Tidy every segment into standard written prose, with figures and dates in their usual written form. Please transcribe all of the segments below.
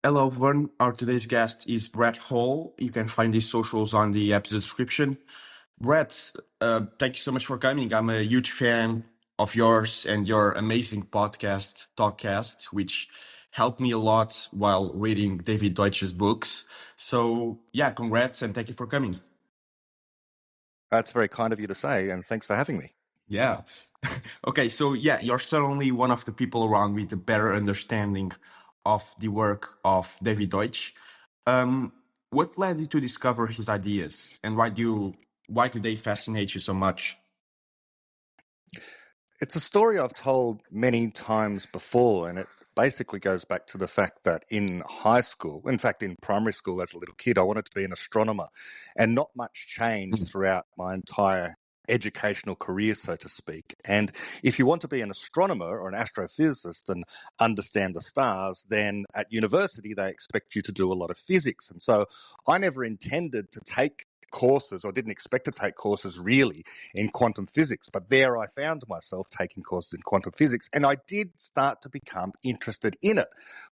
Hello, everyone. Our today's guest is Brett Hall. You can find his socials on the episode description. Brett, thank you so much for coming. I'm a huge fan of yours and your amazing podcast, Talkcast, which helped me a lot while reading David Deutsch's books. So, yeah, congrats and thank you for coming. That's very kind of you to say, and thanks for having me. Yeah. Okay, so yeah, you're certainly one of the people around with a better understanding of the work of David Deutsch. What led you to discover his ideas, and why do they fascinate you so much? It's a story I've told many times before, and it basically goes back to the fact that in high school, in fact, in primary school as a little kid, I wanted to be an astronomer, and not much changed throughout my entire educational career, so to speak. And if you want to be an astronomer or an astrophysicist and understand the stars, then at university they expect you to do a lot of physics. And so I never intended to take courses, or didn't expect to take courses really in quantum physics, but there I found myself taking courses in quantum physics, and I did start to become interested in it,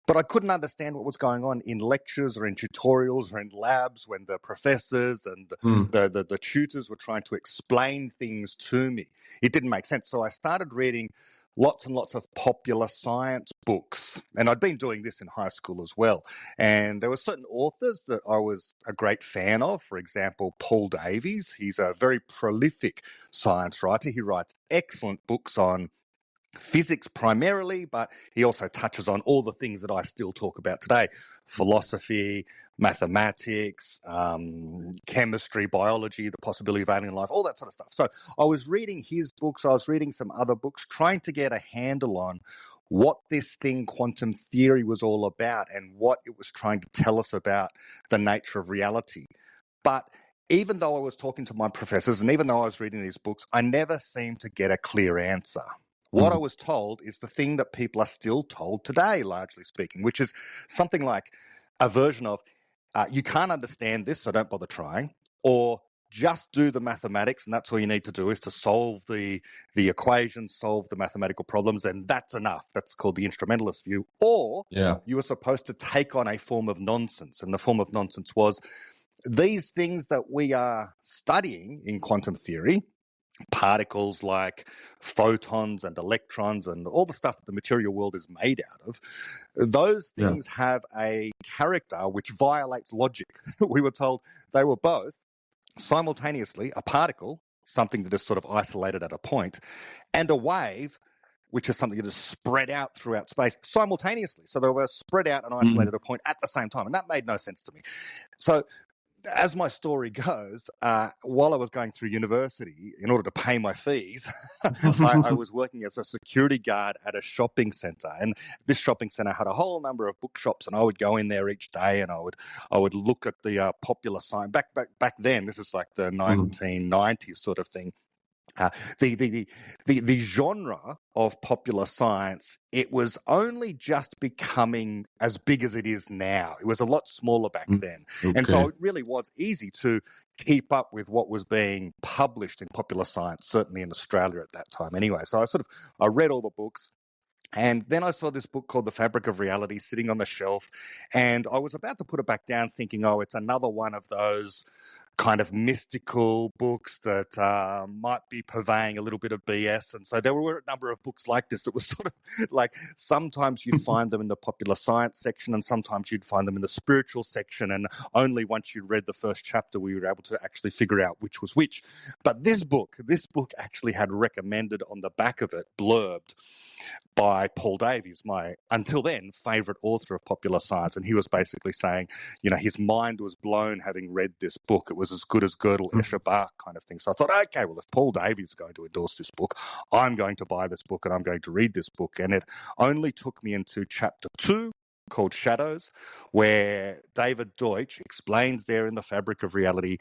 but I couldn't understand what was going on in lectures or in tutorials or in labs when the professors and the tutors were trying to explain things to me. It didn't make sense. So I started reading lots and lots of popular science books. And I'd been doing this in high school as well. And there were certain authors that I was a great fan of. For example, Paul Davies. He's a very prolific science writer. He writes excellent books on physics primarily, but he also touches on all the things that I still talk about today: philosophy, mathematics, chemistry, biology, the possibility of alien life, all that sort of stuff. So I was reading his books, I was reading some other books, trying to get a handle on what this thing quantum theory was all about and what it was trying to tell us about the nature of reality. But even though I was talking to my professors and even though I was reading these books, I never seemed to get a clear answer. What I was told is the thing that people are still told today, largely speaking, which is something like a version of, you can't understand this, so don't bother trying, or just do the mathematics, and that's all you need to do is to solve the equations, solve the mathematical problems, and that's enough. That's called the instrumentalist view. Or you were supposed to take on a form of nonsense, and the form of nonsense was these things that we are studying in quantum theory, particles like photons and electrons and all the stuff that the material world is made out of, those things have a character which violates logic. We were told they were both simultaneously a particle, something that is sort of isolated at a point, and a wave, which is something that is spread out throughout space simultaneously. So they were spread out and isolated at a point at the same time, and that made no sense to me. So as my story goes, while I was going through university, in order to pay my fees, I was working as a security guard at a shopping centre. And this shopping centre had a whole number of bookshops, and I would go in there each day and I would look at the popular science. Back then, this is like the 1990s sort of thing. The genre of popular science, it was only just becoming as big as it is now. It was a lot smaller back then. And so it really was easy to keep up with what was being published in popular science, certainly in Australia at that time anyway. So I read all the books. And then I saw this book called The Fabric of Reality sitting on the shelf, and I was about to put it back down thinking, oh, it's another one of those kind of mystical books that might be purveying a little bit of BS. And so there were a number of books like this that was sort of like, sometimes you'd find them in the popular science section and sometimes you'd find them in the spiritual section. And only once you read the first chapter were you able to actually figure out which was which. But this book actually had recommended on the back of it, blurbed, by Paul Davies, my, until then, favourite author of popular science. And he was basically saying, his mind was blown having read this book. It was as good as Gödel, Escher, Bach kind of thing. So I thought, okay, well, if Paul Davies is going to endorse this book, I'm going to buy this book and I'm going to read this book. And it only took me into chapter 2, called Shadows, where David Deutsch explains there in The Fabric of Reality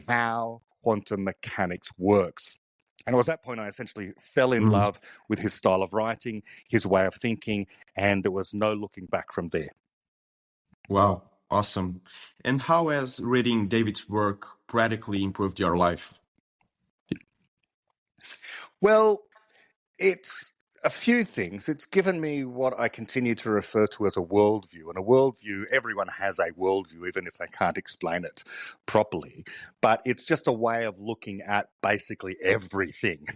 how quantum mechanics works. And it was that point I essentially fell in love with his style of writing, his way of thinking, and there was no looking back from there. Wow, awesome. And how has reading David's work radically improved your life? Well, it's A few things. It's given me what I continue to refer to as a worldview. And a worldview, everyone has a worldview, even if they can't explain it properly. But it's just a way of looking at basically everything.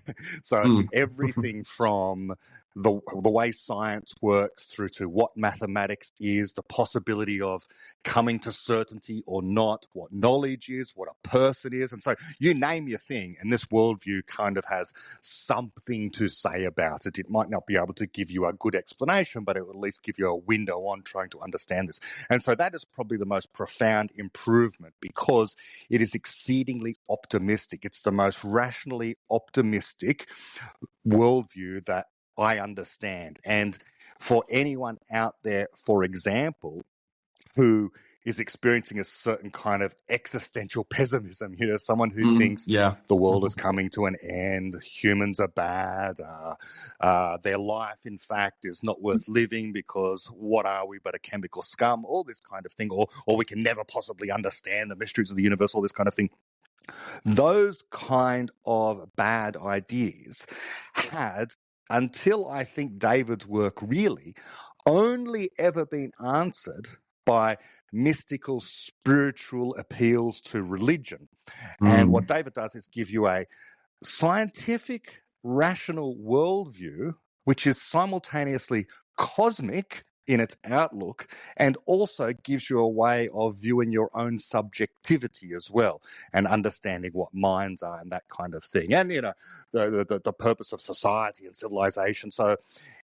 So Mm. everything from the way science works through to what mathematics is, the possibility of coming to certainty or not, what knowledge is, what a person is. And so you name your thing, and this worldview kind of has something to say about it. It might not be able to give you a good explanation, but it will at least give you a window on trying to understand this. And so that is probably the most profound improvement, because it is exceedingly optimistic. It's the most rationally optimistic worldview that I understand. And for anyone out there, for example, who is experiencing a certain kind of existential pessimism, someone who thinks Yeah. the world is coming to an end, humans are bad, their life, in fact, is not worth living because what are we but a chemical scum, all this kind of thing, or we can never possibly understand the mysteries of the universe, all this kind of thing. Those kind of bad ideas had, until I think David's work really, only ever been answered by mystical, spiritual appeals to religion. And what David does is give you a scientific, rational worldview, which is simultaneously cosmic in its outlook, and also gives you a way of viewing your own subjectivity as well, and understanding what minds are and that kind of thing, and the purpose of society and civilization. So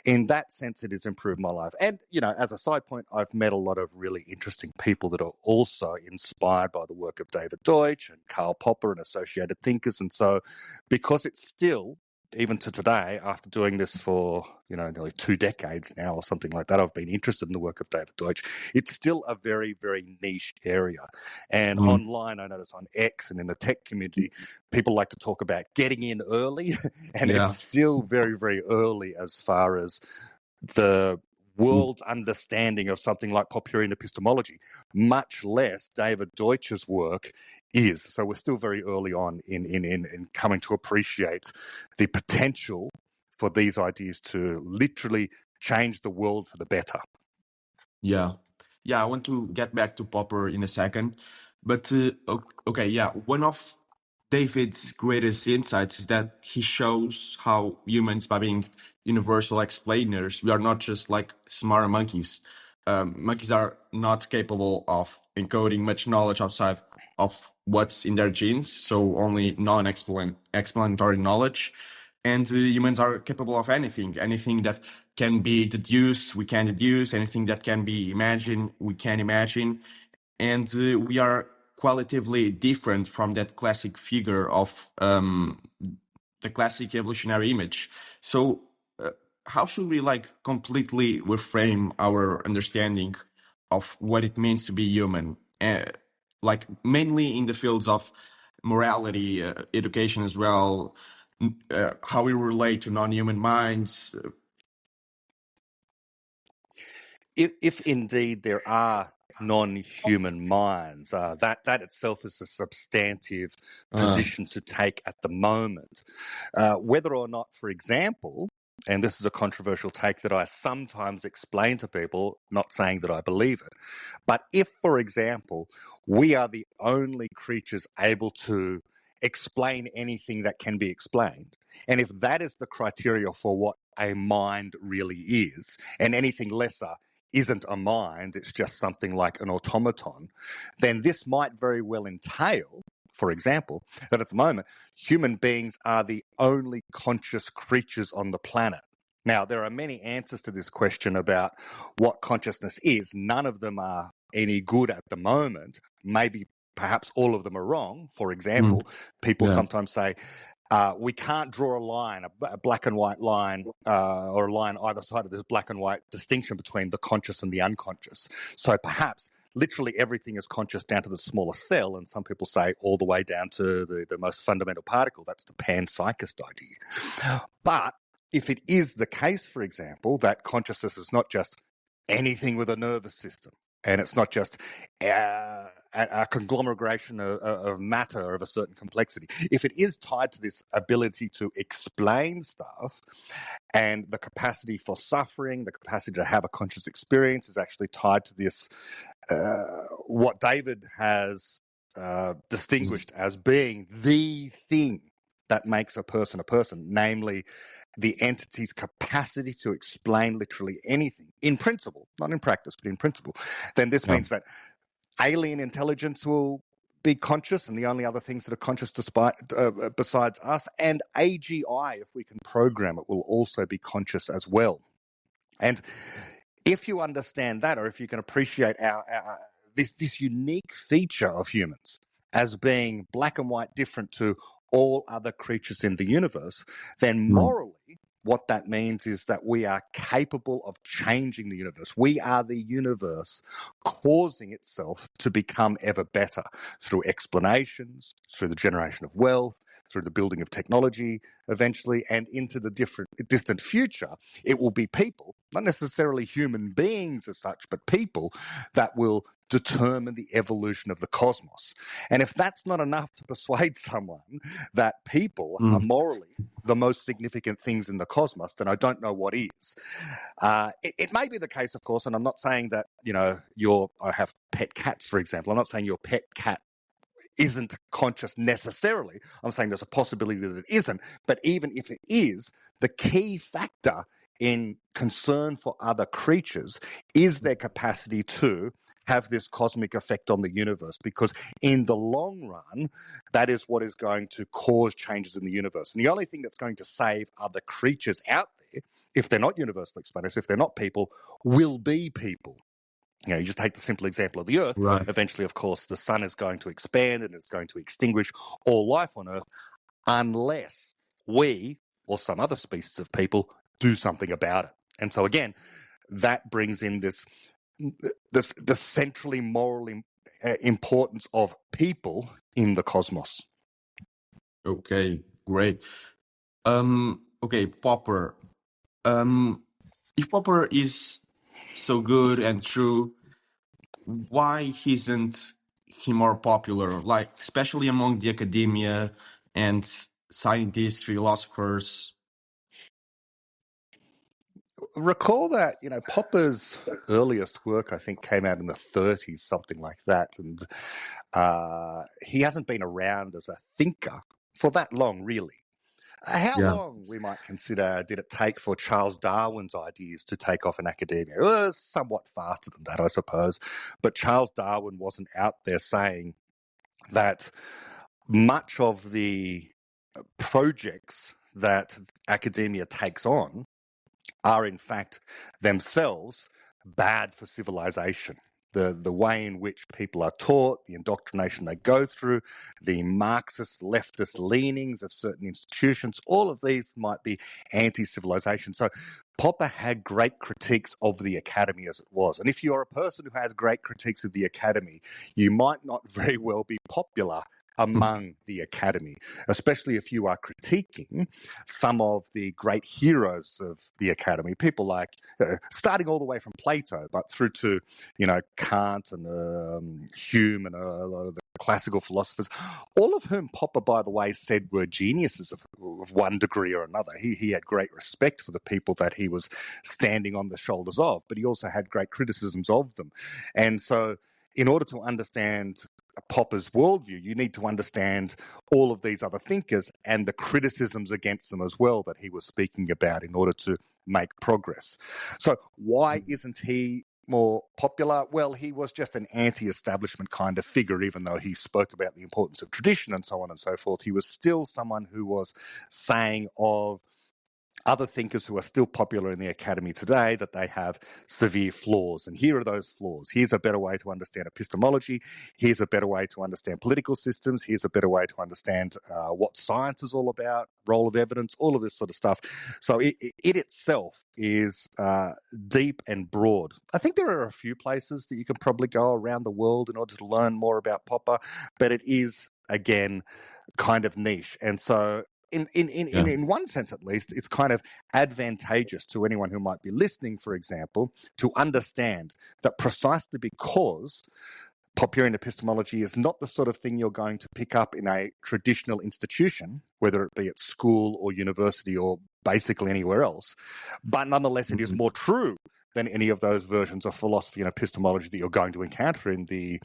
in that sense, it has improved my life. And, as a side point, I've met a lot of really interesting people that are also inspired by the work of David Deutsch and Karl Popper and associated thinkers. And so because it's still, even to today, after doing this for, nearly 2 decades now or something like that, I've been interested in the work of David Deutsch. It's still a very, very niche area. And online, I notice on X and in the tech community, people like to talk about getting in early, and it's still very, very early as far as the world's understanding of something like Popperian epistemology, much less David Deutsch's work is. So we're still very early on in coming to appreciate the potential for these ideas to literally change the world for the better. Yeah. I want to get back to Popper in a second, but one of David's greatest insights is that he shows how humans, by being universal explainers, we are not just like smart monkeys. Monkeys are not capable of encoding much knowledge outside of what's in their genes, so only non-explanatory knowledge. And humans are capable of anything that can be deduced, we can deduce, anything that can be imagined, we can imagine. And we are qualitatively different from that classic figure of the classic evolutionary image. So how should we completely reframe our understanding of what it means to be human? Mainly in the fields of morality, education as well, how we relate to non-human minds. If indeed there are non-human minds, that itself is a substantive position to take at the moment. Whether or not, for example, and this is a controversial take that I sometimes explain to people, not saying that I believe it, but if, for example, we are the only creatures able to explain anything that can be explained, and if that is the criteria for what a mind really is, and anything lesser isn't a mind, it's just something like an automaton, then this might very well entail, for example, that at the moment, human beings are the only conscious creatures on the planet. Now, there are many answers to this question about what consciousness is. None of them are any good at the moment. Maybe perhaps all of them are wrong. For example, people sometimes say, we can't draw a line, a black and white line, or a line either side of this black and white distinction between the conscious and the unconscious. So perhaps literally everything is conscious down to the smallest cell, and some people say all the way down to the most fundamental particle. That's the panpsychist idea. But if it is the case, for example, that consciousness is not just anything with a nervous system, and it's not just a conglomeration of matter of a certain complexity. If it is tied to this ability to explain stuff, and the capacity for suffering, the capacity to have a conscious experience is actually tied to this, what David has distinguished as being the thing that makes a person, namely the entity's capacity to explain literally anything, in principle, not in practice, but in principle, then this means that alien intelligence will be conscious, and the only other things that are conscious besides us, and AGI, if we can program it, will also be conscious as well. And if you understand that, or if you can appreciate this unique feature of humans as being black and white different to all other creatures in the universe, then morally, what that means is that we are capable of changing the universe. We are the universe causing itself to become ever better through explanations, through the generation of wealth, through the building of technology eventually, and into the distant future. It will be people, not necessarily human beings as such, but people that will determine the evolution of the cosmos. And if that's not enough to persuade someone that people are morally the most significant things in the cosmos, then I don't know what is. It may be the case, of course, and I'm not saying that, I have pet cats, for example. I'm not saying your pet cat isn't conscious necessarily. I'm saying there's a possibility that it isn't. But even if it is, the key factor in concern for other creatures is their capacity to have this cosmic effect on the universe, because in the long run, that is what is going to cause changes in the universe. And the only thing that's going to save other creatures out there, if they're not universal explainers, if they're not people, will be people. You just take the simple example of the Earth. Right. Eventually, of course, the sun is going to expand and it's going to extinguish all life on Earth unless we or some other species of people do something about it. And so, again, that brings in the centrally moral importance of people in the cosmos. Okay, great. Okay, Popper. If Popper is so good and true, why isn't he more popular? Like, especially among the academia and scientists, philosophers. Recall that, Popper's earliest work, I think, came out in the 30s, something like that. And he hasn't been around as a thinker for that long, really. How long, we might consider, did it take for Charles Darwin's ideas to take off in academia? It was somewhat faster than that, I suppose. But Charles Darwin wasn't out there saying that much of the projects that academia takes on are in fact themselves bad for civilization. The way in which people are taught, the indoctrination they go through, the Marxist leftist leanings of certain institutions, all of these might be anti-civilization. So Popper had great critiques of the academy as it was. And if you're a person who has great critiques of the academy, you might not very well be popular among the academy, especially if you are critiquing some of the great heroes of the academy, people like, starting all the way from Plato, but through to, Kant and Hume and a lot of the classical philosophers, all of whom Popper, by the way, said were geniuses of one degree or another. He had great respect for the people that he was standing on the shoulders of, but he also had great criticisms of them. And so in order to understand Popper's worldview, you need to understand all of these other thinkers and the criticisms against them as well that he was speaking about in order to make progress. So why isn't he more popular? Well, he was just an anti-establishment kind of figure, even though he spoke about the importance of tradition and so on and so forth. He was still someone who was saying of other thinkers who are still popular in the academy today that they have severe flaws. And here are those flaws. Here's a better way to understand epistemology. Here's a better way to understand political systems. Here's a better way to understand what science is all about, role of evidence, all of this sort of stuff. So it itself is deep and broad. I think there are a few places that you can probably go around the world in order to learn more about Popper, but it is, again, kind of niche. And so in one sense, at least, it's kind of advantageous to anyone who might be listening, for example, to understand that precisely because Popperian epistemology is not the sort of thing you're going to pick up in a traditional institution, whether it be at school or university or basically anywhere else. But nonetheless, it is more true than any of those versions of philosophy and epistemology that you're going to encounter in the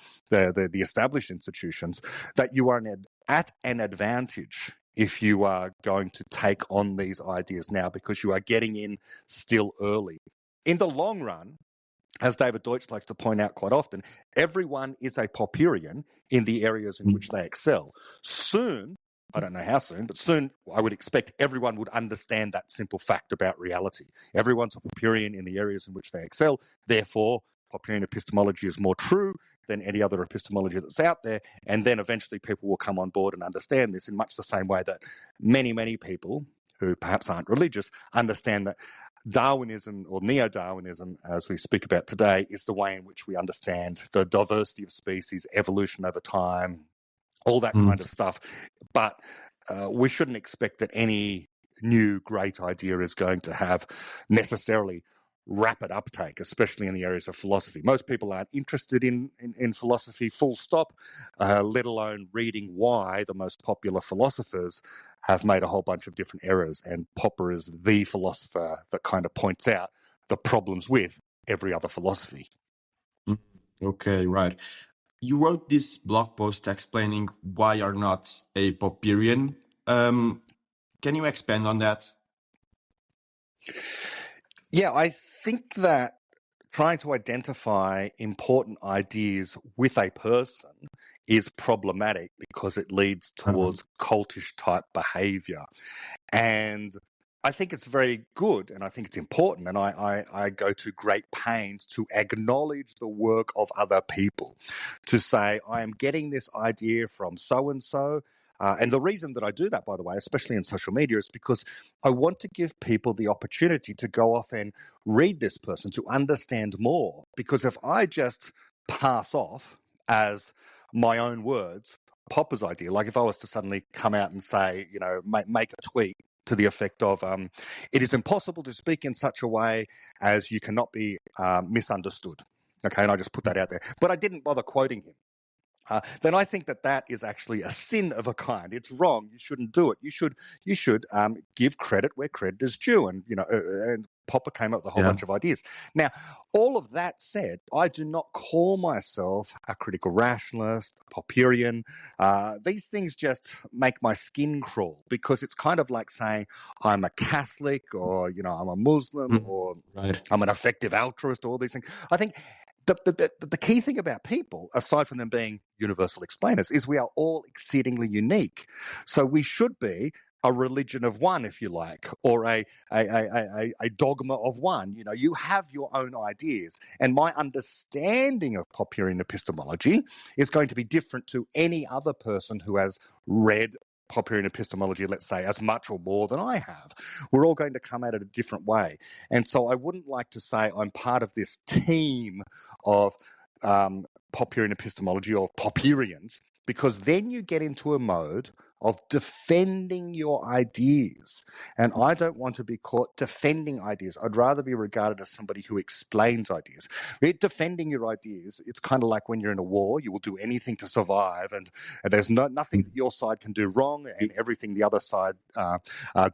established institutions, that you are at an advantage if you are going to take on these ideas now, because you are getting in still early. In the long run, as David Deutsch likes to point out quite often, everyone is a Popperian in the areas in which they excel. Soon, I don't know how soon, but soon I would expect everyone would understand that simple fact about reality. Everyone's a Popperian in the areas in which they excel. Therefore, Popperian epistemology is more true than any other epistemology that's out there. And then eventually people will come on board and understand this in much the same way that many, many people who perhaps aren't religious understand that Darwinism, or neo-Darwinism, as we speak about today, is the way in which we understand the diversity of species, evolution over time, all that kind of stuff. But we shouldn't expect that any new great idea is going to have necessarily rapid uptake, especially in the areas of philosophy. Most people aren't interested in philosophy, full stop, let alone reading why the most popular philosophers have made a whole bunch of different errors. And Popper is the philosopher that kind of points out the problems with every other philosophy. Okay, right. You wrote this blog post explaining why you're not a Popperian. Can you expand on that? Yeah, I think that trying to identify important ideas with a person is problematic because it leads towards cultish type behavior. And I think it's very good, and I think it's important, and I go to great pains to acknowledge the work of other people, to say, I am getting this idea from so-and-so. And the reason that I do that, by the way, especially in social media, is because I want to give people the opportunity to go off and read this person, to understand more. Because if I just pass off as my own words Popper's idea, like if I was to suddenly come out and say, make a tweet to the effect of, it is impossible to speak in such a way as you cannot be misunderstood. Okay, and I just put that out there. But I didn't bother quoting him. Then I think that is actually a sin of a kind. It's wrong. You shouldn't do it. You should give credit where credit is due. And and Popper came up with a whole bunch of ideas. Now, all of that said, I do not call myself a critical rationalist, a Popperian. These things just make my skin crawl, because it's kind of like saying I'm a Catholic, or I'm a Muslim, or I'm an effective altruist, or all these things. I think the key thing about people, aside from them being universal explainers, is we are all exceedingly unique. So we should be a religion of one, if you like, or a dogma of one. You have your own ideas. And my understanding of Popperian epistemology is going to be different to any other person who has read Popperian epistemology, let's say, as much or more than I have. We're all going to come at it a different way. And so I wouldn't like to say I'm part of this team of Popperian epistemology, or Popperians, because then you get into a mode of defending your ideas. And I don't want to be caught defending ideas. I'd rather be regarded as somebody who explains ideas. Defending your ideas, it's kind of like when you're in a war, you will do anything to survive, and there's nothing that your side can do wrong, and everything the other side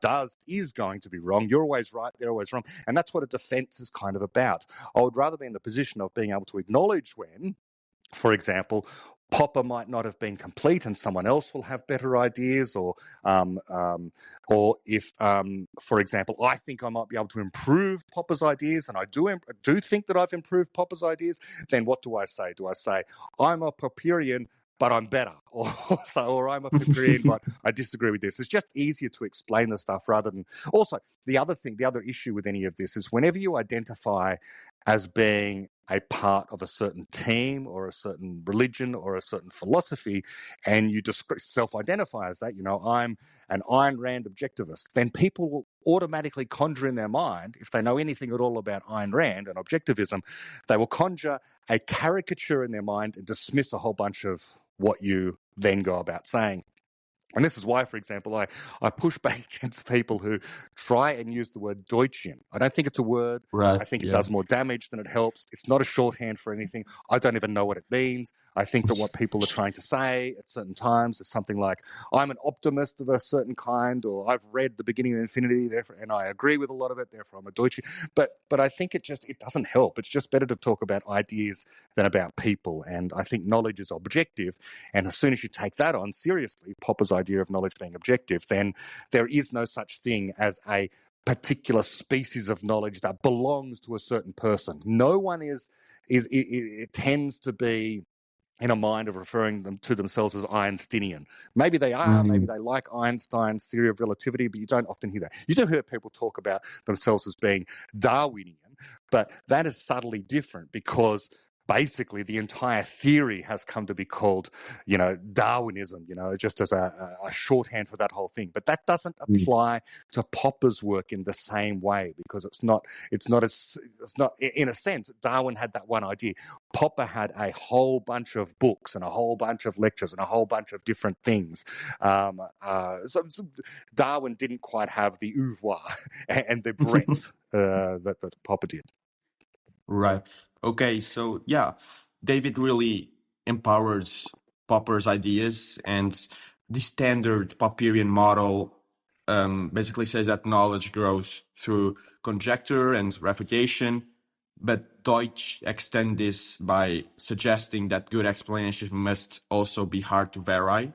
does is going to be wrong. You're always right, they're always wrong. And that's what a defense is kind of about. I would rather be in the position of being able to acknowledge when, for example, Popper might not have been complete and someone else will have better ideas, or if, for example, I think I might be able to improve Popper's ideas, and I do think that I've improved Popper's ideas, then what do I say? Do I say, I'm a Popperian, but I'm better, or I'm a Popperian, but I disagree with this? It's just easier to explain the stuff rather than... Also, the other issue with any of this is whenever you identify as being a part of a certain team or a certain religion or a certain philosophy, and you self-identify as that, I'm an Ayn Rand objectivist, then people will automatically conjure in their mind, if they know anything at all about Ayn Rand and objectivism, they will conjure a caricature in their mind and dismiss a whole bunch of what you then go about saying. And this is why, for example, I push back against people who try and use the word Deutschian. I don't think it's a word. Right. I think it Yeah. does more damage than it helps. It's not a shorthand for anything. I don't even know what it means. I think that what people are trying to say at certain times is something like, I'm an optimist of a certain kind, or I've read The Beginning of Infinity, therefore, and I agree with a lot of it, therefore I'm a Deutschian. But I think it doesn't help. It's just better to talk about ideas than about people. And I think knowledge is objective. And as soon as you take that on seriously, Popper's idea of knowledge being objective, then there is no such thing as a particular species of knowledge that belongs to a certain person. No one it tends to be in a mind of referring them to themselves as Einsteinian. Maybe they are, maybe they like Einstein's theory of relativity, but you don't often hear that. You do hear people talk about themselves as being Darwinian, but that is subtly different because basically the entire theory has come to be called, Darwinism, just as a shorthand for that whole thing. But that doesn't apply to Popper's work in the same way, because it's not in a sense, Darwin had that one idea. Popper had a whole bunch of books and a whole bunch of lectures and a whole bunch of different things. So Darwin didn't quite have the oeuvre and the breadth that Popper did. Right. Okay. So yeah, David really empowers Popper's ideas, and the standard Popperian model basically says that knowledge grows through conjecture and refutation, but Deutsch extends this by suggesting that good explanations must also be hard to vary.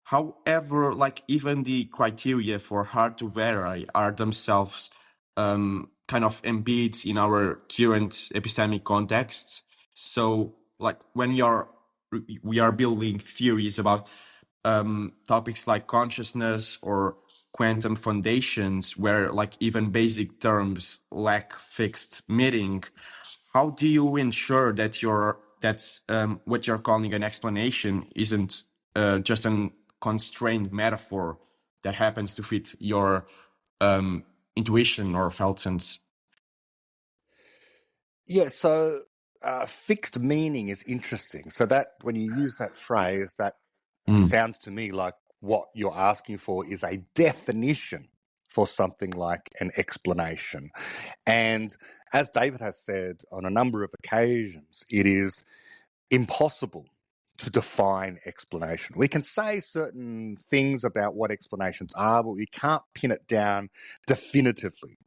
However, like even the criteria for hard to vary are themselves kind of embedded in our current epistemic contexts. So, like when we are building theories about topics like consciousness or quantum foundations, where like even basic terms lack fixed meaning, how do you ensure that what you're calling an explanation isn't just an constrained metaphor that happens to fit your intuition or felt sense? Yeah, so fixed meaning is interesting. So that when you use that phrase, that sounds to me like what you're asking for is a definition for something like an explanation. And as David has said on a number of occasions, it is impossible to define explanation. We can say certain things about what explanations are, but we can't pin it down definitively.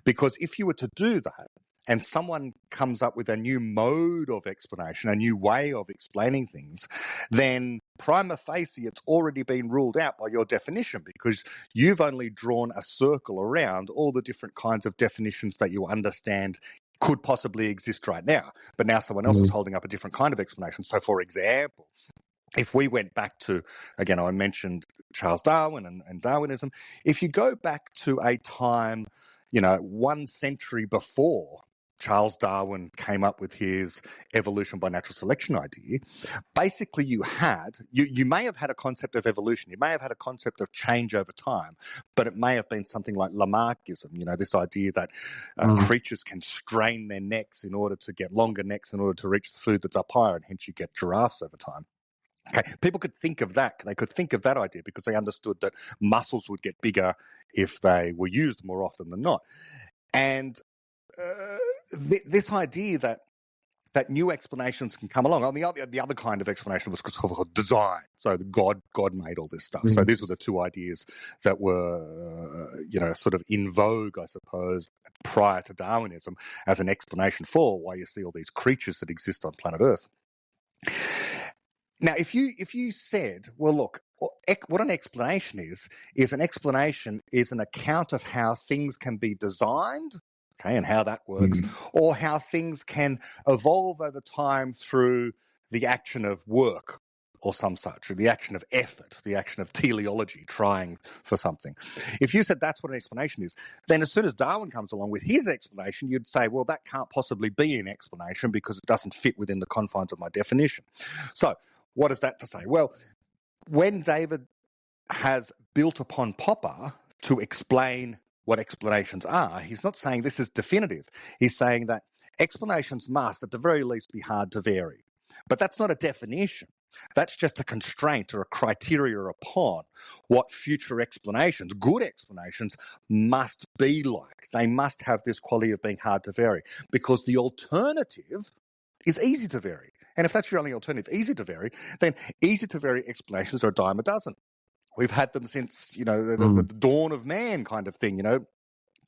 Because if you were to do that, and someone comes up with a new mode of explanation, a new way of explaining things, then prima facie, it's already been ruled out by your definition, because you've only drawn a circle around all the different kinds of definitions that you understand could possibly exist right now. But now someone else is holding up a different kind of explanation. So, for example, if we went back to, again, I mentioned Charles Darwin and Darwinism, if you go back to a time, 1 century before Charles Darwin came up with his evolution by natural selection idea, basically you may have had a concept of evolution, you may have had a concept of change over time, but it may have been something like Lamarckism, this idea that creatures can strain their necks in order to get longer necks in order to reach the food that's up higher, and hence you get giraffes over time. Okay, people could think of that. They could think of that idea because they understood that muscles would get bigger if they were used more often than not. And this idea that new explanations can come along. The other kind of explanation was called design. So God made all this stuff. So these were the two ideas that were, sort of in vogue, I suppose, prior to Darwinism as an explanation for why you see all these creatures that exist on planet Earth. Now, if you said, well, look, what an explanation is an explanation is an account of how things can be designed, okay, and how that works, or how things can evolve over time through the action of work or some such, or the action of effort, the action of teleology, trying for something. If you said that's what an explanation is, then as soon as Darwin comes along with his explanation, you'd say, well, that can't possibly be an explanation because it doesn't fit within the confines of my definition. So what is that to say? Well, when David has built upon Popper to explain what explanations are, he's not saying this is definitive. He's saying that explanations must, at the very least, be hard to vary. But that's not a definition. That's just a constraint or a criteria upon what future explanations, good explanations, must be like. They must have this quality of being hard to vary, because the alternative is easy to vary. And if that's your only alternative, easy to vary, then easy to vary explanations are a dime a dozen. We've had them since, the dawn of man kind of thing,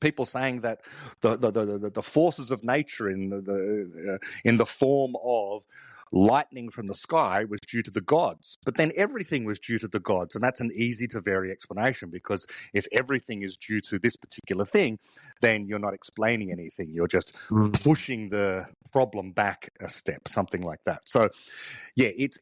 people saying that the forces of nature in the form of lightning from the sky was due to the gods, but then everything was due to the gods, and that's an easy to vary explanation, because if everything is due to this particular thing, then you're not explaining anything, you're just pushing the problem back a step, something like that. So yeah, it's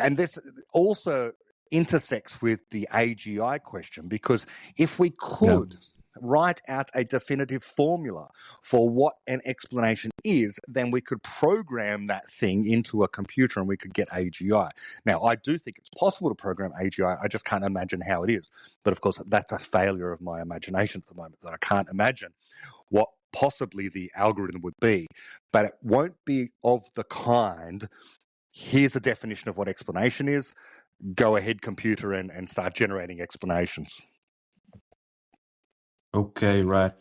and this also intersects with the AGI question, because if we could write out a definitive formula for what an explanation is, then we could program that thing into a computer and we could get AGI. Now, I do think it's possible to program AGI. I just can't imagine how it is. But of course, that's a failure of my imagination at the moment, that I can't imagine what possibly the algorithm would be. But it won't be of the kind, here's a definition of what explanation is, go ahead, computer, and start generating explanations. Okay, right.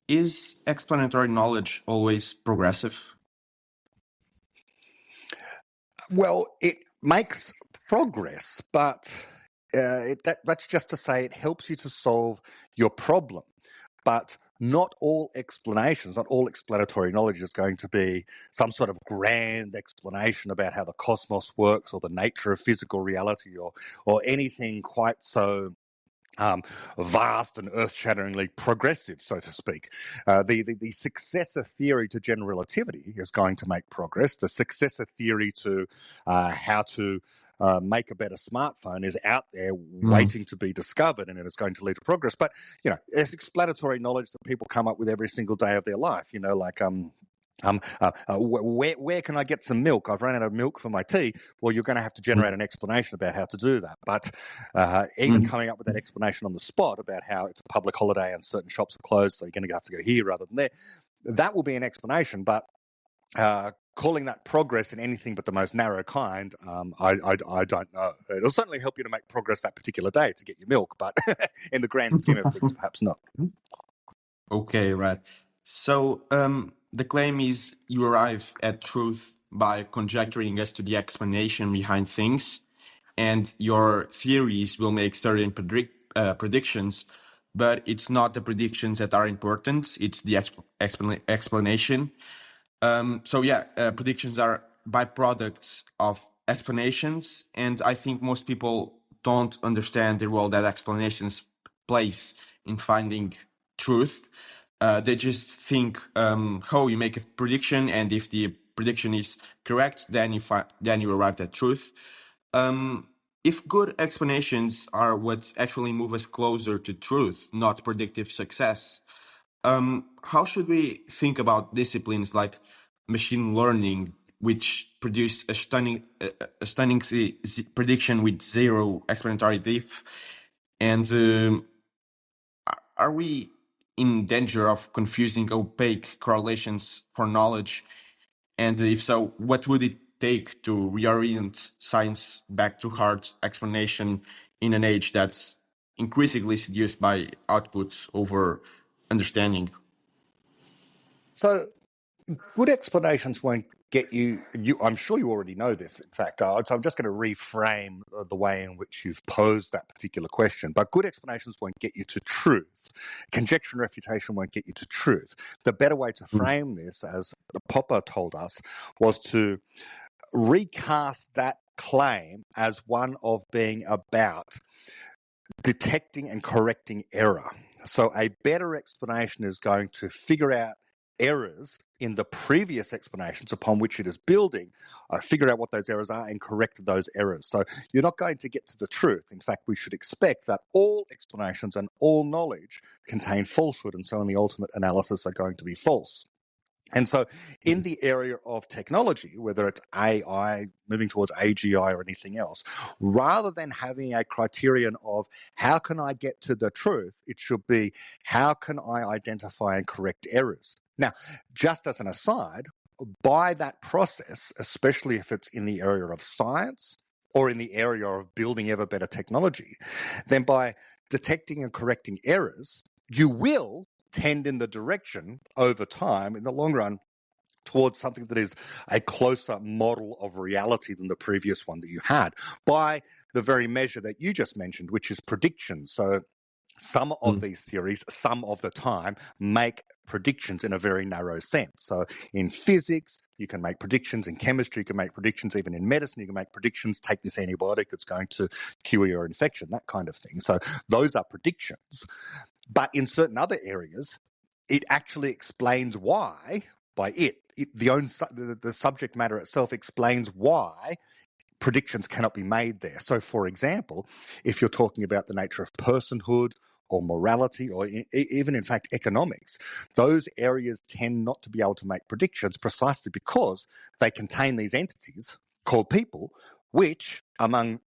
Is explanatory knowledge always progressive? Well, it makes progress, but that's just to say it helps you to solve your problem. But not all explanations, not all explanatory knowledge is going to be some sort of grand explanation about how the cosmos works or the nature of physical reality or anything quite so vast and earth-shatteringly progressive, so to speak. The successor theory to general relativity is going to make progress. The successor theory to how to make a better smartphone is out there waiting to be discovered, and it is going to lead to progress. But, it's explanatory knowledge that people come up with every single day of their life, like... where can I get some milk? I've run out of milk for my tea. Well, you're going to have to generate an explanation about how to do that. But even coming up with that explanation on the spot about how it's a public holiday and certain shops are closed, so you're going to have to go here rather than there, that will be an explanation. But calling that progress in anything but the most narrow kind, I don't know. It'll certainly help you to make progress that particular day to get your milk, but in the grand scheme of things, perhaps not. Okay, right. So the claim is you arrive at truth by conjecturing as to the explanation behind things, and your theories will make certain predictions, but it's not the predictions that are important, it's the explanation. Predictions are byproducts of explanations, and I think most people don't understand the role that explanations plays in finding truth. They just think, you make a prediction, and if the prediction is correct, then you arrive at truth. If good explanations are what actually move us closer to truth, not predictive success, how should we think about disciplines like machine learning, which produce a stunning prediction with zero explanatory depth? And are we in danger of confusing opaque correlations for knowledge? And if so, what would it take to reorient science back to hard explanation in an age that's increasingly seduced by output over understanding? So good explanations won't get you. I'm sure you already know this, in fact. So I'm just going to reframe the way in which you've posed that particular question. But good explanations won't get you to truth. Conjecture and refutation won't get you to truth. The better way to frame this, as Popper told us, was to recast that claim as one of being about detecting and correcting error. So a better explanation is going to figure out errors in the previous explanations upon which it is building, figure out what those errors are and correct those errors. So you're not going to get to the truth. In fact, we should expect that all explanations and all knowledge contain falsehood, and so in the ultimate analysis are going to be false. And so in the area of technology, whether it's AI, moving towards AGI or anything else, rather than having a criterion of how can I get to the truth, it should be how can I identify and correct errors. Now, just as an aside, by that process, especially if it's in the area of science or in the area of building ever better technology, then by detecting and correcting errors, you will tend in the direction over time, in the long run, towards something that is a closer model of reality than the previous one that you had, by the very measure that you just mentioned, which is prediction. So some of these theories, some of the time, make predictions in a very narrow sense. So in physics, you can make predictions. In chemistry, you can make predictions. Even in medicine, you can make predictions. Take this antibiotic, it's going to cure your infection, that kind of thing. So those are predictions. But in certain other areas, it actually explains why, the subject matter itself explains why predictions cannot be made there. So, for example, if you're talking about the nature of personhood or morality or even, in fact, economics, those areas tend not to be able to make predictions precisely because they contain these entities called people, which, among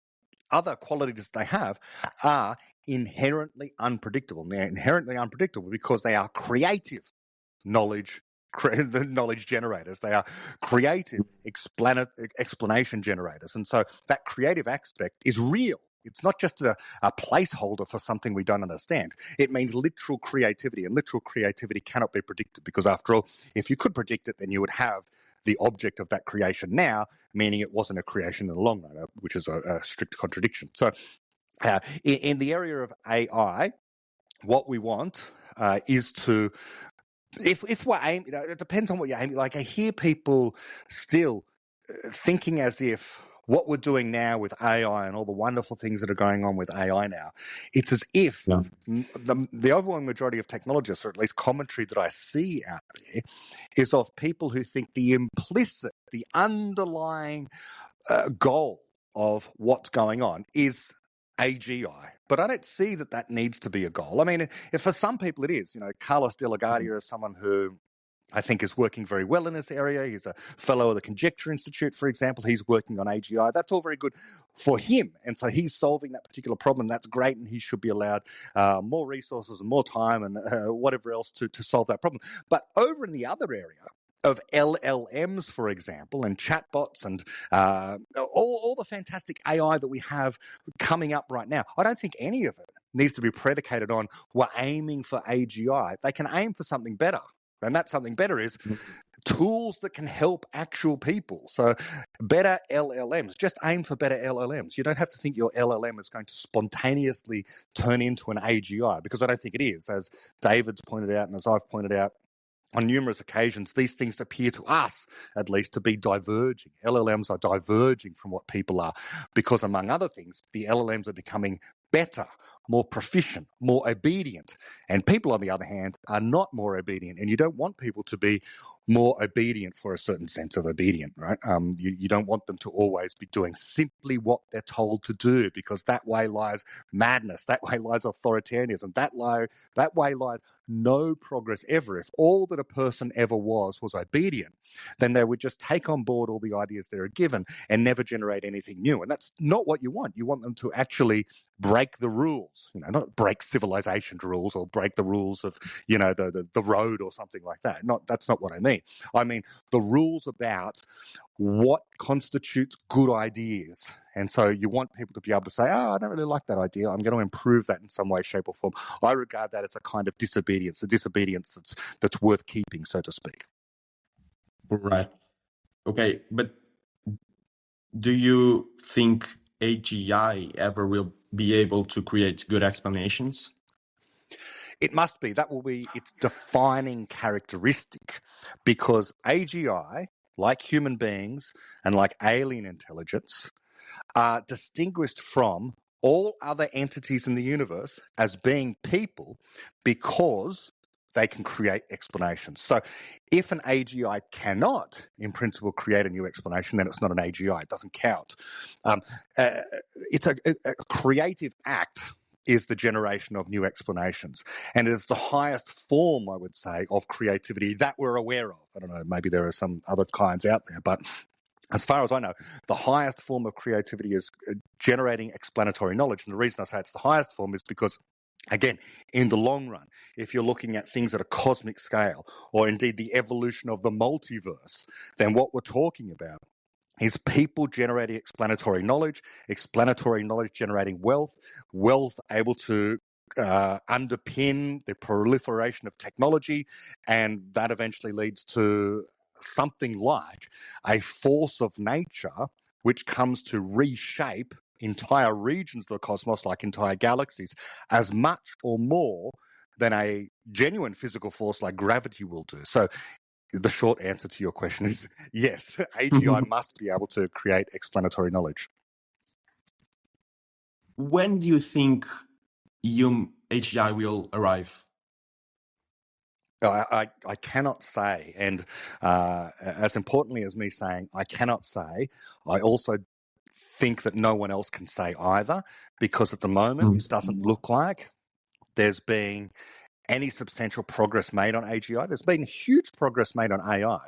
other qualities they have, are inherently unpredictable. And they're inherently unpredictable because they are creative knowledge generators. They are creative explanation generators. And so that creative aspect is real. It's not just a placeholder for something we don't understand. It means literal creativity, and literal creativity cannot be predicted because, after all, if you could predict it, then you would have the object of that creation now, meaning it wasn't a creation in the long run, which is a strict contradiction. So in the area of AI, what we want is to, if we're aiming, it depends on what you're aiming. Like, I hear people still thinking as if what we're doing now with AI and all the wonderful things that are going on with AI now, it's as if the overwhelming majority of technologists, or at least commentary that I see out there, is of people who think the underlying goal of what's going on is AGI. But I don't see that needs to be a goal. I mean, if for some people it is. Carlos de la Guardia is someone who I think is working very well in this area. He's a fellow of the Conjecture Institute, for example. He's working on AGI. That's all very good for him. And so he's solving that particular problem. That's great. And he should be allowed more resources and more time and whatever else to solve that problem. But over in the other area of LLMs, for example, and chatbots and all the fantastic AI that we have coming up right now, I don't think any of it needs to be predicated on we're aiming for AGI. They can aim for something better. And that something better is tools that can help actual people. So better LLMs, just aim for better LLMs. You don't have to think your LLM is going to spontaneously turn into an AGI, because I don't think it is. As David's pointed out and as I've pointed out on numerous occasions, these things appear to us, at least, to be diverging. LLMs are diverging from what people are because, among other things, the LLMs are becoming better, more proficient, more obedient. And people, on the other hand, are not more obedient. And you don't want people to be more obedient for a certain sense of obedient, right? You don't want them to always be doing simply what they're told to do, because that way lies madness, that way lies authoritarianism, that way lies no progress ever. If all that a person ever was obedient, then they would just take on board all the ideas they are given and never generate anything new. And that's not what you want. You want them to actually break the rules, not break civilization rules or break the rules of, the road or something like that. That's not what I mean. I mean the rules about what constitutes good ideas. And so you want people to be able to say, I don't really like that idea. I'm going to improve that in some way, shape or form. I regard that as a kind of disobedience, a disobedience that's worth keeping, so to speak. Right. Okay. But do you think AGI ever will be able to create good explanations? It must be. That will be its defining characteristic, because AGI, like human beings and like alien intelligence, are distinguished from all other entities in the universe as being people because they can create explanations. So if an AGI cannot, in principle, create a new explanation, then it's not an AGI. It doesn't count. It's a creative act is the generation of new explanations. And it is the highest form, I would say, of creativity that we're aware of. I don't know, maybe there are some other kinds out there, but as far as I know, the highest form of creativity is generating explanatory knowledge. And the reason I say it's the highest form is because Again, in the long run, if you're looking at things at a cosmic scale, or indeed the evolution of the multiverse, then what we're talking about is people generating explanatory knowledge generating wealth, wealth able to underpin the proliferation of technology, and that eventually leads to something like a force of nature which comes to reshape entire regions of the cosmos, like entire galaxies, as much or more than a genuine physical force like gravity will do. So the short answer to your question is yes, AGI must be able to create explanatory knowledge. When do you think AGI will arrive? I cannot say, and as importantly as me saying I cannot say, I also think that no one else can say either, because at the moment it doesn't look like there's been any substantial progress made on AGI. There's been huge progress made on AI.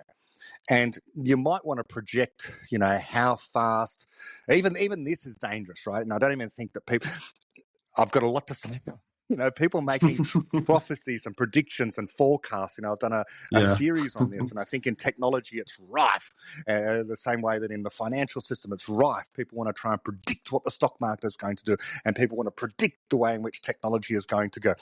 And you might want to project, how fast, even this is dangerous, right? And I don't even think that I've got a lot to say. People making prophecies and predictions and forecasts. I've done a series on this, and I think in technology it's rife. The same way that in the financial system it's rife. People want to try and predict what the stock market is going to do, and people want to predict the way in which technology is going to go.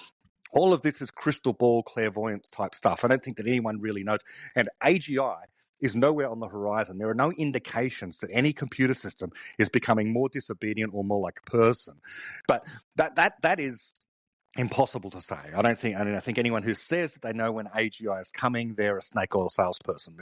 All of this is crystal ball clairvoyance type stuff. I don't think that anyone really knows. And AGI is nowhere on the horizon. There are no indications that any computer system is becoming more disobedient or more like a person. But that is impossible to say. I think anyone who says that they know when AGI is coming, they're a snake oil salesperson.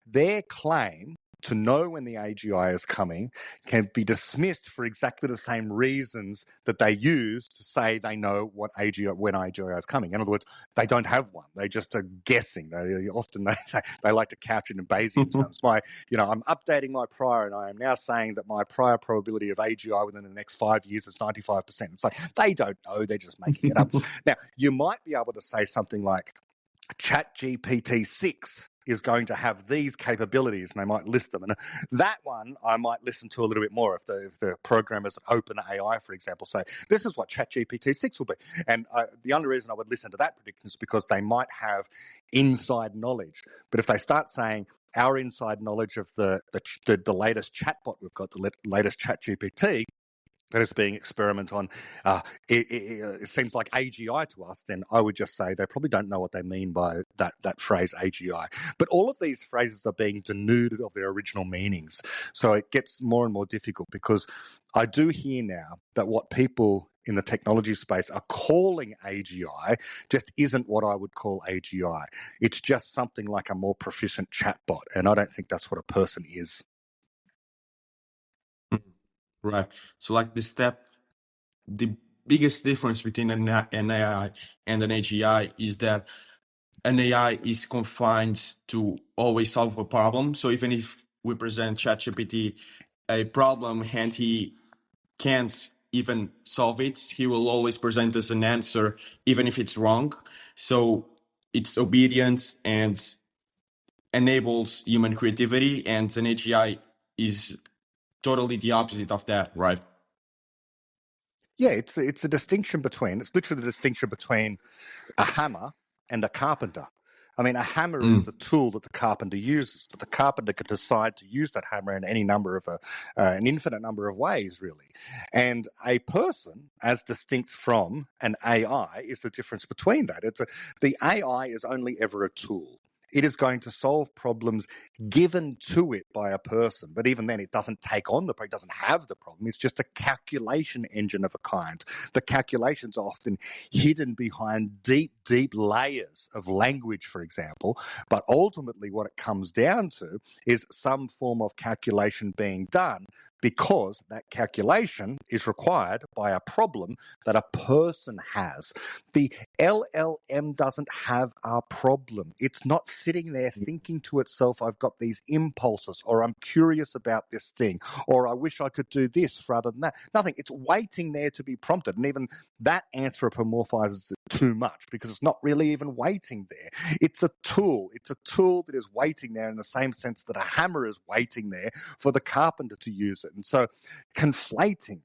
Their claim to know when the AGI is coming can be dismissed for exactly the same reasons that they use to say they know when AGI is coming. In other words, they don't have one. They just are guessing. They like to couch it in Bayesian terms. I'm updating my prior, and I am now saying that my prior probability of AGI within the next 5 years is 95%. It's like they don't know. They're just making it up. Now, you might be able to say something like ChatGPT 6 is going to have these capabilities, and they might list them. And that one I might listen to a little bit more if the programmers at OpenAI, for example, say, this is what ChatGPT 6 will be. And the only reason I would listen to that prediction is because they might have inside knowledge. But if they start saying, our inside knowledge of the latest chatbot we've got, the latest ChatGPT, that is being experimented on, it seems like AGI to us, then I would just say they probably don't know what they mean by that phrase AGI. But all of these phrases are being denuded of their original meanings. So it gets more and more difficult, because I do hear now that what people in the technology space are calling AGI just isn't what I would call AGI. It's just something like a more proficient chatbot, and I don't think that's what a person is. Right. So like the biggest difference between an AI and an AGI is that an AI is confined to always solve a problem. So even if we present ChatGPT a problem and he can't even solve it, he will always present us an answer, even if it's wrong. So it's obedient and enables human creativity, and an AGI is totally the opposite of that, right? Yeah, it's literally the distinction between a hammer and a carpenter. I mean, a hammer is the tool that the carpenter uses, but the carpenter can decide to use that hammer in any number of an infinite number of ways, really. And a person, as distinct from an AI, is the difference between that. The AI is only ever a tool. It is going to solve problems given to it by a person. But even then, it doesn't take on the problem. It doesn't have the problem. It's just a calculation engine of a kind. The calculations are often hidden behind deep, deep layers of language, for example. But ultimately, what it comes down to is some form of calculation being done, because that calculation is required by a problem that a person has. The LLM doesn't have a problem. It's not sitting there thinking to itself, I've got these impulses, or I'm curious about this thing, or I wish I could do this rather than that. Nothing. It's waiting there to be prompted. And even that anthropomorphizes it too much, because it's not really even waiting there. It's a tool. It's a tool that is waiting there in the same sense that a hammer is waiting there for the carpenter to use it. And so conflating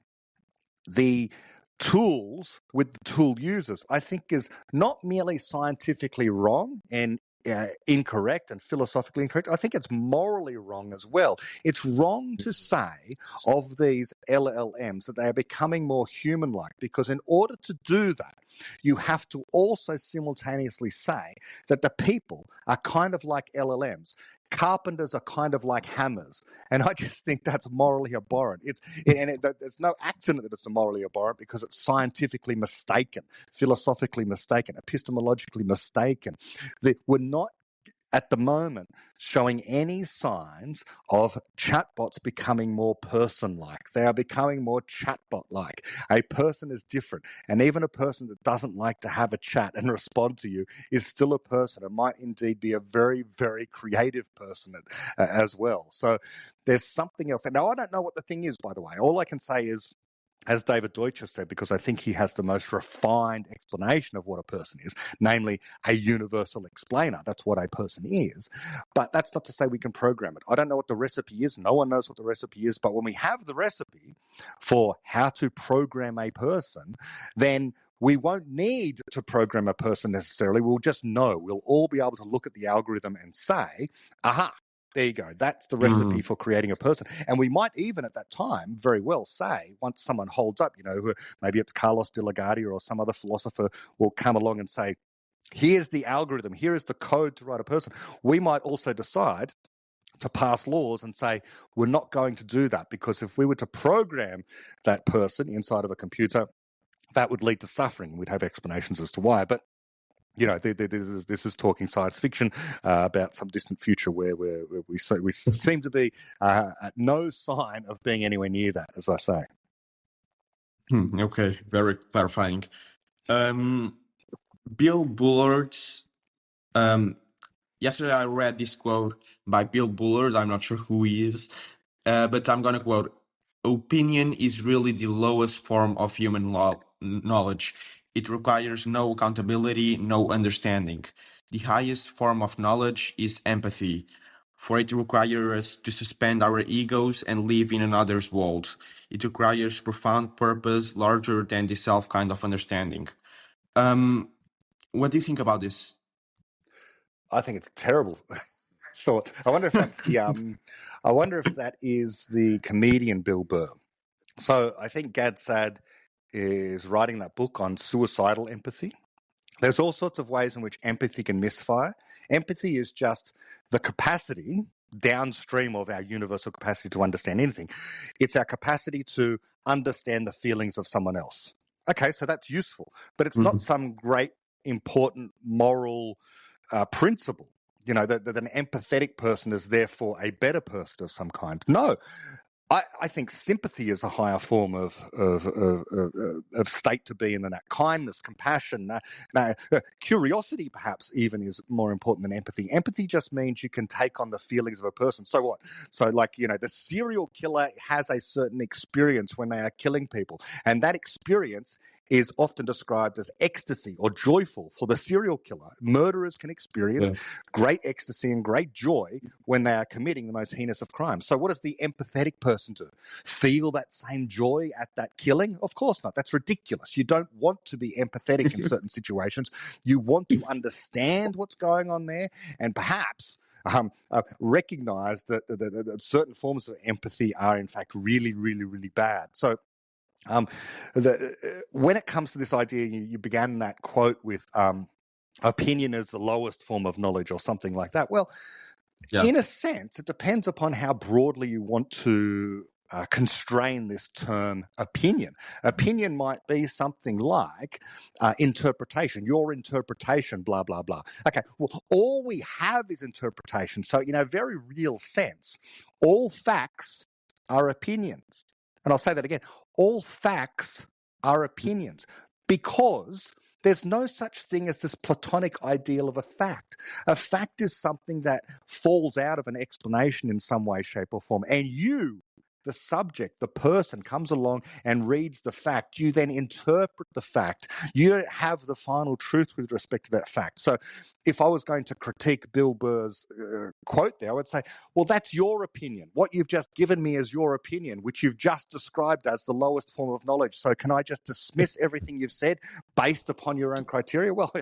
the tools with the tool users, I think is not merely scientifically wrong and incorrect and philosophically incorrect. I think it's morally wrong as well. It's wrong to say of these LLMs that they are becoming more human-like, because in order to do that, you have to also simultaneously say that the people are kind of like LLMs. Carpenters are kind of like hammers. And I just think that's morally abhorrent. There's no accident that it's morally abhorrent, because it's scientifically mistaken, philosophically mistaken, epistemologically mistaken. We're not at the moment showing any signs of chatbots becoming more person-like. They are becoming more chatbot-like. A person is different, and even a person that doesn't like to have a chat and respond to you is still a person, and might indeed be a very, very creative person as well. So there's something else. Now, I don't know what the thing is, by the way. All I can say is, as David Deutschian said, because I think he has the most refined explanation of what a person is, namely a universal explainer. That's what a person is. But that's not to say we can program it. I don't know what the recipe is. No one knows what the recipe is. But when we have the recipe for how to program a person, then we won't need to program a person necessarily. We'll just know. We'll all be able to look at the algorithm and say, aha, there you go. That's the recipe for creating a person. And we might even at that time very well say, once someone holds up, maybe it's Carlos de Lagarde or some other philosopher will come along and say, here's the algorithm, here is the code to write a person. We might also decide to pass laws and say, we're not going to do that, because if we were to program that person inside of a computer, that would lead to suffering. We'd have explanations as to why. But this is talking science fiction about some distant future where we seem to be at no sign of being anywhere near that, as I say. Okay, very clarifying. Bill Bullard's. Yesterday I read this quote by Bill Bullard. I'm not sure who he is, but I'm going to quote: "Opinion is really the lowest form of human knowledge. It requires no accountability, no understanding. The highest form of knowledge is empathy, for it requires us to suspend our egos and live in another's world. It requires profound purpose larger than the self kind of understanding." What do you think about this? I think it's a terrible thought. I wonder if that's I wonder if that is the comedian Bill Burr. So I think Gad Saad is writing that book on suicidal empathy. There's all sorts of ways in which empathy can misfire. Empathy is just the capacity downstream of our universal capacity to understand anything. It's our capacity to understand the feelings of someone else. Okay, so that's useful, but it's not some great, important moral principle, that an empathetic person is therefore a better person of some kind. No. I think sympathy is a higher form of state to be in than that. Kindness, compassion, curiosity perhaps even is more important than empathy. Empathy just means you can take on the feelings of a person. So what? So the serial killer has a certain experience when they are killing people. And that experience is often described as ecstasy or joyful for the serial killer. Murderers can experience great ecstasy and great joy when they are committing the most heinous of crimes. So what does the empathetic person do? Feel that same joy at that killing? Of course not. That's ridiculous. You don't want to be empathetic in certain situations. You want to understand what's going on there and perhaps recognize that certain forms of empathy are in fact really, really, really bad. So when it comes to this idea, you began that quote with opinion is the lowest form of knowledge or something like that. Well, in a sense, it depends upon how broadly you want to constrain this term opinion. Opinion might be something like interpretation, your interpretation, blah, blah, blah. Okay, well, all we have is interpretation. So in a very real sense, all facts are opinions. And I'll say that again. All facts are opinions because there's no such thing as this Platonic ideal of a fact. A fact is something that falls out of an explanation in some way, shape, or form. And you, the subject, the person comes along and reads the fact, you then interpret the fact. You don't have the final truth with respect to that fact. So if I was going to critique Bill Burr's quote there, I would say, well, that's your opinion. What you've just given me is your opinion, which you've just described as the lowest form of knowledge. So can I just dismiss everything you've said based upon your own criteria? Well,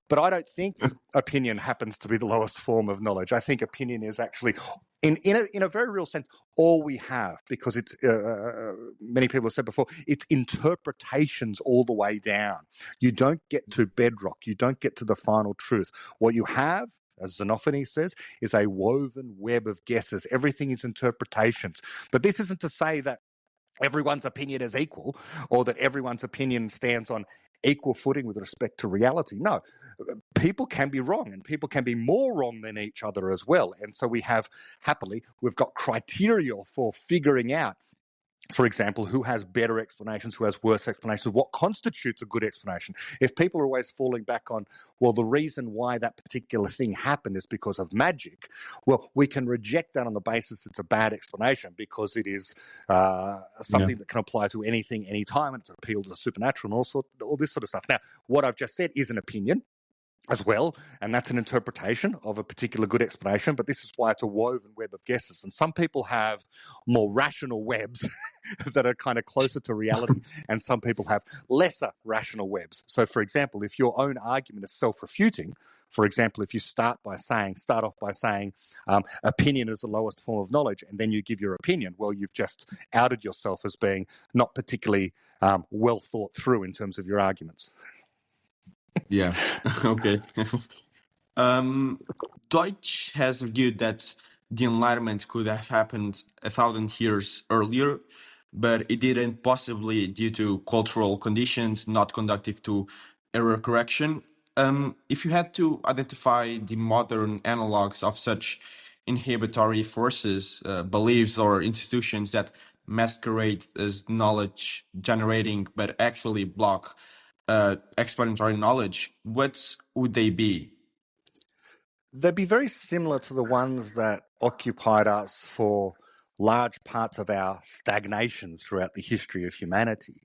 but I don't think opinion happens to be the lowest form of knowledge. I think opinion is actually, in a very real sense, all we have, because it's, many people have said before, it's interpretations all the way down. You don't get to bedrock. You don't get to the final truth. What you have, as Xenophanes says, is a woven web of guesses. Everything is interpretations. But this isn't to say that everyone's opinion is equal, or that everyone's opinion stands on equal footing with respect to reality. No, people can be wrong, and people can be more wrong than each other as well. And so we've got criteria for figuring out, for example, who has better explanations, who has worse explanations, what constitutes a good explanation. If people are always falling back on, well, the reason why that particular thing happened is because of magic, well, we can reject that on the basis it's a bad explanation, because it is something that can apply to anything, anytime, and it's appeal to the supernatural and all this sort of stuff. Now, what I've just said is an opinion as well, and that's an interpretation of a particular good explanation, but this is why it's a woven web of guesses. And some people have more rational webs that are kind of closer to reality, and some people have lesser rational webs. So, for example, if your own argument is self-refuting, for example, if you start off by saying opinion is the lowest form of knowledge, and then you give your opinion, well, you've just outed yourself as being not particularly well thought through in terms of your arguments. Yeah. Okay. Deutsch has argued that the Enlightenment could have happened 1,000 years earlier, but it didn't, possibly due to cultural conditions not conducive to error correction. If you had to identify the modern analogs of such inhibitory forces, beliefs, or institutions that masquerade as knowledge generating but actually block explanatory knowledge, what would they be? They'd be very similar to the ones that occupied us for large parts of our stagnation throughout the history of humanity.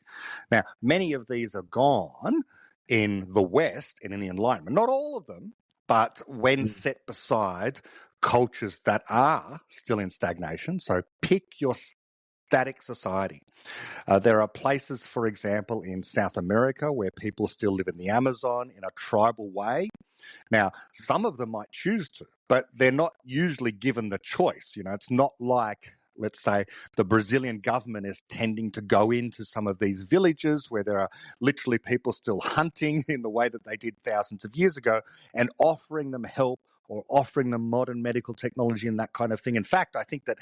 Now, many of these are gone in the West and in the Enlightenment. Not all of them, but when set beside cultures that are still in stagnation. So pick your static society. There are places, for example, in South America where people still live in the Amazon in a tribal way. Now, some of them might choose to, but they're not usually given the choice. It's not like, let's say, the Brazilian government is tending to go into some of these villages where there are literally people still hunting in the way that they did thousands of years ago and offering them help or offering them modern medical technology and that kind of thing. In fact, I think that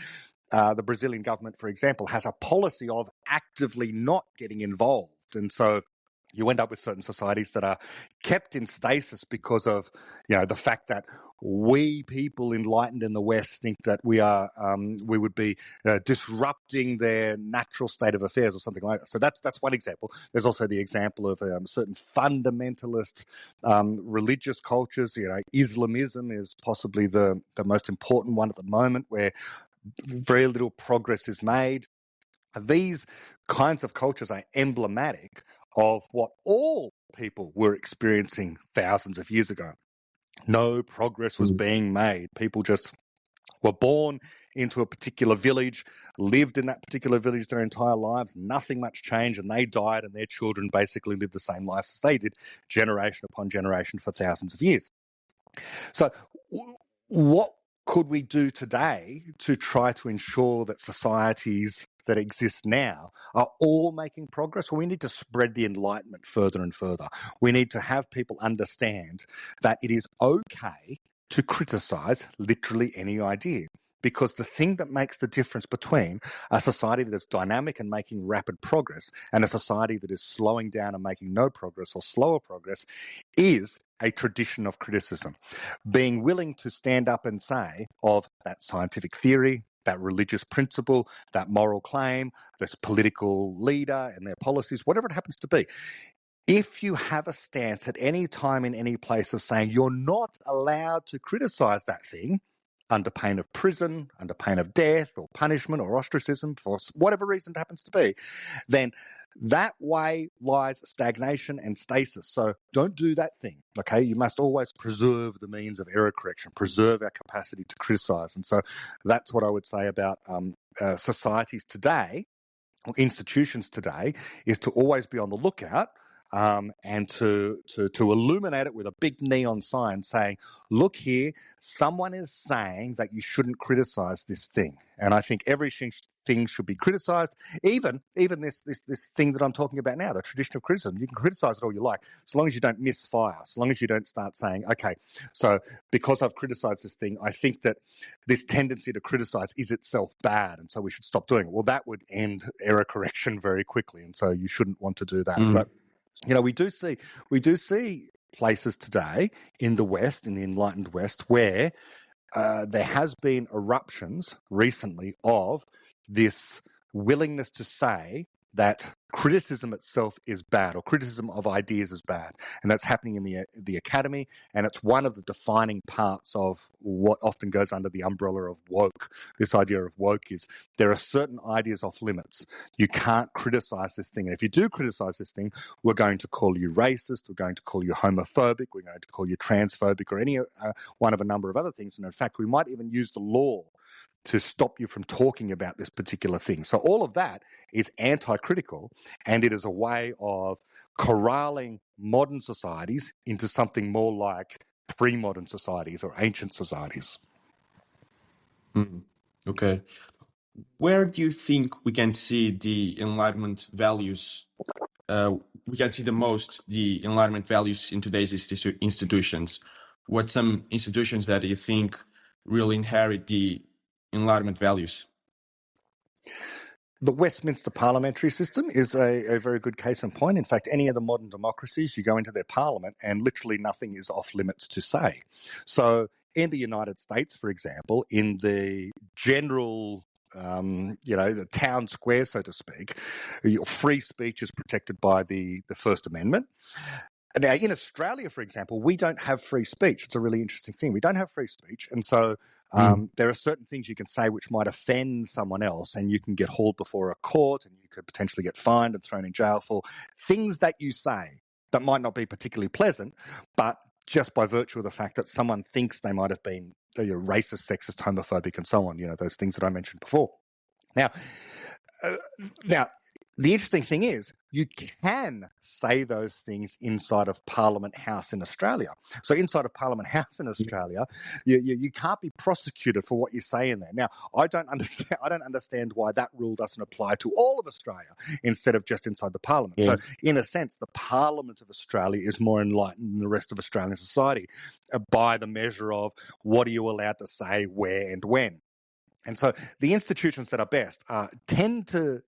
the Brazilian government, for example, has a policy of actively not getting involved. And so you end up with certain societies that are kept in stasis because of, the fact that we people enlightened in the West think that we would be disrupting their natural state of affairs or something like that. So that's one example. There's also the example of certain fundamentalist religious cultures. Islamism is possibly the most important one at the moment, where very little progress is made. These kinds of cultures are emblematic of what all people were experiencing thousands of years ago. No progress was being made. People just were born into a particular village, lived in that particular village their entire lives, nothing much changed, and they died, and their children basically lived the same lives as they did, generation upon generation for thousands of years. So what could we do today to try to ensure that societies that exist now are all making progress? Well, we need to spread the Enlightenment further and further. We need to have people understand that it is okay to criticize literally any idea. Because the thing that makes the difference between a society that is dynamic and making rapid progress and a society that is slowing down and making no progress or slower progress is a tradition of criticism. Being willing to stand up and say of that scientific theory, that religious principle, that moral claim, this political leader and their policies, whatever it happens to be. If you have a stance at any time in any place of saying you're not allowed to criticize that thing, under pain of prison, under pain of death or punishment or ostracism for whatever reason it happens to be, then that way lies stagnation and stasis. So don't do that thing, okay? You must always preserve the means of error correction, preserve our capacity to criticize. And so that's what I would say about societies today, or institutions today, is to always be on the lookout and to illuminate it with a big neon sign saying, look here, someone is saying that you shouldn't criticize this thing. And I think every thing should be criticized, even this thing that I'm talking about now, the tradition of criticism. You can criticize it all you like, as long as you don't misfire, as long as you don't start saying, okay, so because I've criticized this thing, I think that this tendency to criticize is itself bad, and so we should stop doing it. Well, that would end error correction very quickly, and so you shouldn't want to do that. But we do see places today in the West, in the enlightened West, where there has been eruptions recently of this willingness to say that criticism itself is bad, or criticism of ideas is bad. And that's happening in the academy, and it's one of the defining parts of what often goes under the umbrella of woke. This idea of woke is there are certain ideas off limits. You can't criticize this thing. And if you do criticize this thing, we're going to call you racist, we're going to call you homophobic, we're going to call you transphobic, or any one of a number of other things. And in fact, we might even use the law to stop you from talking about this particular thing. So all of that is anti-critical, and it is a way of corralling modern societies into something more like pre-modern societies or ancient societies. Okay. Where do you think we can see the Enlightenment values? We can see the Enlightenment values in today's institutions. What some institutions that you think really inherit the Enlightenment values? The Westminster parliamentary system is a very good case in point. In fact, any of the modern democracies, you go into their parliament and literally nothing is off limits to say. So in the United States, for example, in the general the town square, so to speak, your free speech is protected by the First Amendment. Now, in Australia, for example, we don't have free speech. It's a really interesting thing. We don't have free speech. And so there are certain things you can say which might offend someone else, and you can get hauled before a court, and you could potentially get fined and thrown in jail for things that you say that might not be particularly pleasant, but just by virtue of the fact that someone thinks they might have been racist, sexist, homophobic, and so on, those things that I mentioned before. Now, the interesting thing is you can say those things inside of Parliament House in Australia. So inside of Parliament House in Australia, you can't be prosecuted for what you say in there. Now, I don't understand why that rule doesn't apply to all of Australia instead of just inside the Parliament. So in a sense, the Parliament of Australia is more enlightened than the rest of Australian society by the measure of what are you allowed to say, where and when. And so the institutions that are best tend to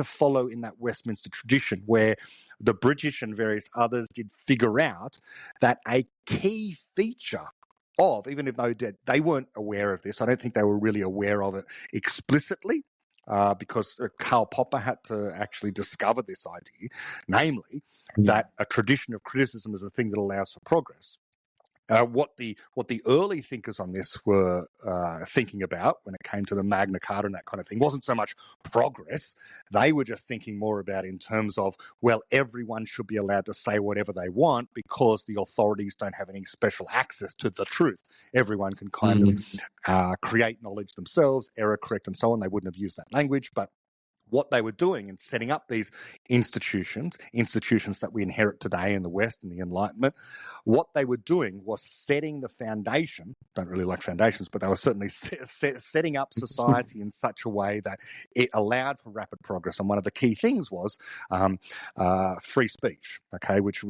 follow in that Westminster tradition, where the British and various others did figure out that a key feature of, even if they weren't aware of this, I don't think they were really aware of it explicitly, because Karl Popper had to actually discover this idea, namely that a tradition of criticism is a thing that allows for progress. What the early thinkers on this were thinking about when it came to the Magna Carta and that kind of thing wasn't so much progress. They were just thinking more about in terms of, well, everyone should be allowed to say whatever they want because the authorities don't have any special access to the truth. Everyone can kind of create knowledge themselves, error correct and so on. They wouldn't have used that language, but what they were doing in setting up these institutions that we inherit today in the West and the Enlightenment, what they were doing was setting the foundation. Don't really like foundations, but they were certainly setting up society in such a way that it allowed for rapid progress. And one of the key things was free speech, okay, which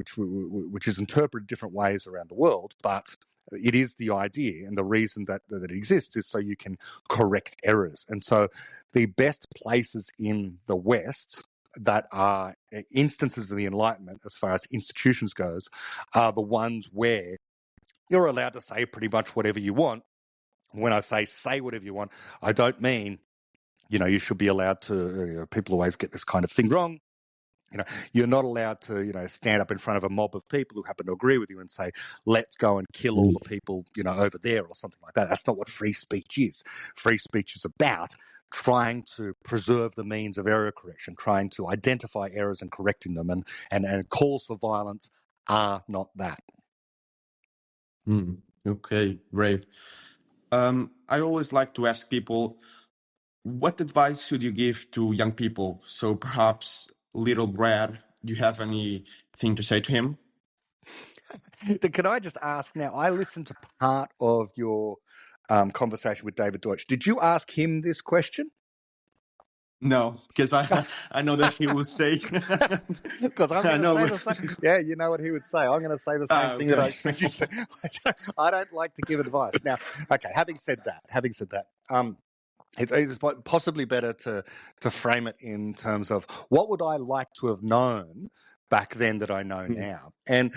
is interpreted different ways around the world, but it is the idea, and the reason that it exists is so you can correct errors. And so the best places in the West that are instances of the Enlightenment as far as institutions goes are the ones where you're allowed to say pretty much whatever you want. When I say whatever you want, I don't mean, you should be allowed to, people always get this kind of thing wrong. You're not allowed to, stand up in front of a mob of people who happen to agree with you and say, let's go and kill all the people, over there or something like that. That's not what free speech is. Free speech is about trying to preserve the means of error correction, trying to identify errors and correcting them, and calls for violence are not that. Okay, great. I always like to ask people, what advice should you give to young people? So perhaps little Brad, do you have anything to say to him? Can I just ask now, I listened to part of your conversation with David Deutsch. Did you ask him this question? No, because I know that he will say. Because I'm going to say the same. Yeah, you know what he would say. I'm going to say the same thing that I expect you to say. I don't like to give advice. Now, okay, having said that, it's possibly better to frame it in terms of what would I like to have known back then that I know now. And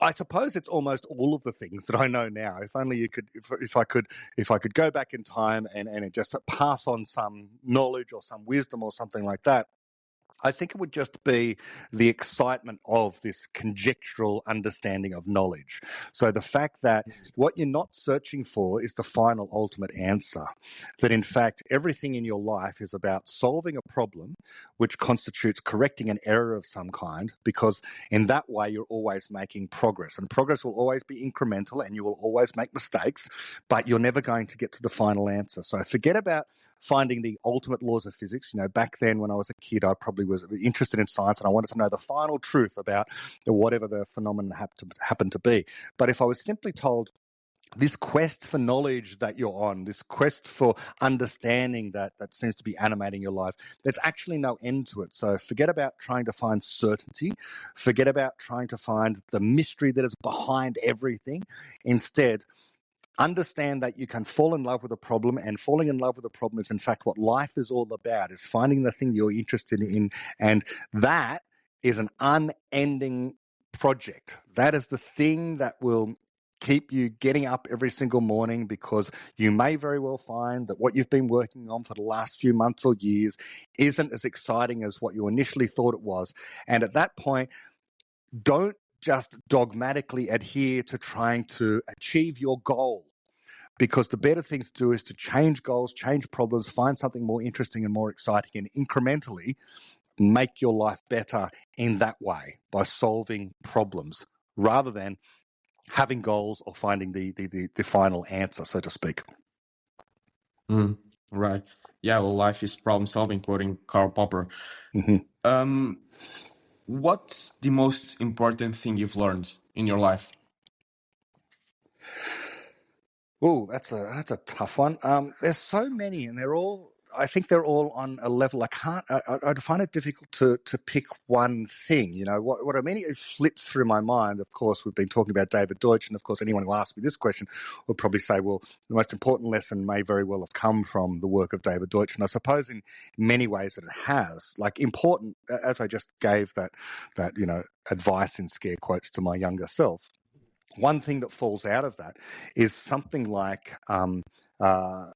I suppose it's almost all of the things that I know now. If only you could, if I could go back in time and just pass on some knowledge or some wisdom or something like that, I think it would just be the excitement of this conjectural understanding of knowledge. So the fact that what you're not searching for is the final ultimate answer. That in fact, everything in your life is about solving a problem, which constitutes correcting an error of some kind, because in that way, you're always making progress. And progress will always be incremental and you will always make mistakes, but you're never going to get to the final answer. So forget about finding the ultimate laws of physics. Back then when I was a kid, I probably was interested in science and I wanted to know the final truth about whatever the phenomenon happened to be. But if I was simply told, this quest for knowledge that you're on, this quest for understanding that seems to be animating your life, there's actually no end to it. So forget about trying to find certainty. Forget about trying to find the mystery that is behind everything. Instead, understand that you can fall in love with a problem, and falling in love with a problem is in fact what life is all about, is finding the thing you're interested in. And that is an unending project. That is the thing that will keep you getting up every single morning, because you may very well find that what you've been working on for the last few months or years isn't as exciting as what you initially thought it was. And at that point, don't just dogmatically adhere to trying to achieve your goal, because the better thing to do is to change goals, change problems, find something more interesting and more exciting, and incrementally make your life better in that way by solving problems rather than having goals or finding the final answer, so to speak. Right. Yeah, well, life is problem solving, quoting Karl Popper. What's the most important thing you've learned in your life? Oh, that's a tough one. There's so many, and I think they're all on a level. I find it difficult to pick one thing. What immediately flits through my mind, of course, we've been talking about David Deutsch, and of course, anyone who asks me this question will probably say, well, the most important lesson may very well have come from the work of David Deutsch. And I suppose in many ways that it has, like important, as I just gave that advice in scare quotes to my younger self. One thing that falls out of that is something like the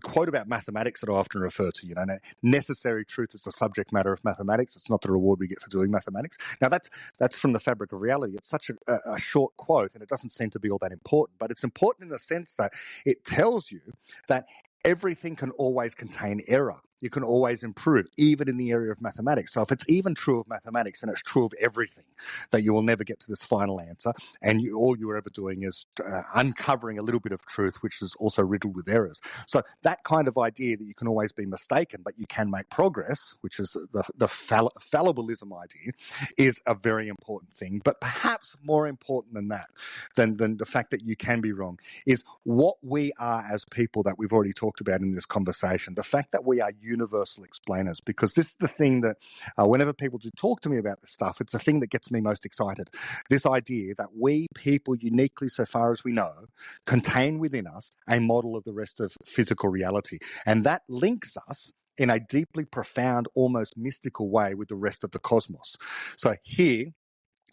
quote about mathematics that I often refer to. Necessary truth is the subject matter of mathematics. It's not the reward we get for doing mathematics. Now, that's from the Fabric of Reality. It's such a short quote, and it doesn't seem to be all that important. But it's important in the sense that it tells you that everything can always contain error. You can always improve, even in the area of mathematics. So if it's even true of mathematics, then it's true of everything, that you will never get to this final answer. And all you're ever doing is uncovering a little bit of truth, which is also riddled with errors. So that kind of idea that you can always be mistaken, but you can make progress, which is the fallibilism idea, is a very important thing. But perhaps more important than that, than the fact that you can be wrong, is what we are as people that we've already talked about in this conversation. The fact that we are universal explainers, because this is the thing that whenever people do talk to me about this stuff, it's the thing that gets me most excited. This idea that we people, uniquely so far as we know, contain within us a model of the rest of physical reality. And that links us in a deeply profound, almost mystical way with the rest of the cosmos. So here,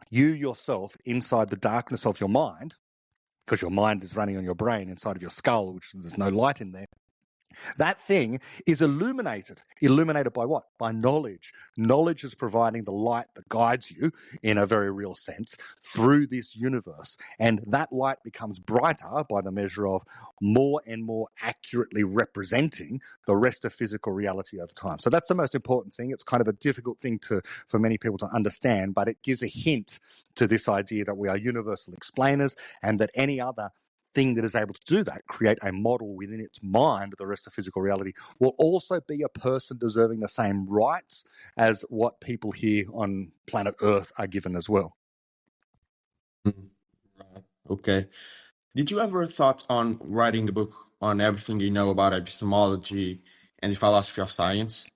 you yourself, inside the darkness of your mind, because your mind is running on your brain inside of your skull, which there's no light in there, That thing is illuminated. Illuminated by what? By knowledge. Knowledge is providing the light that guides you in a very real sense through this universe. And that light becomes brighter by the measure of more and more accurately representing the rest of physical reality over time. So that's the most important thing. It's kind of a difficult thing for many people to understand, but it gives a hint to this idea that we are universal explainers and that any other thing that is able to do that, create a model within its mind of the rest of physical reality, will also be a person deserving the same rights as what people here on planet Earth are given as well. Right. Okay. Did you ever thought on writing a book on everything you know about epistemology and the philosophy of science?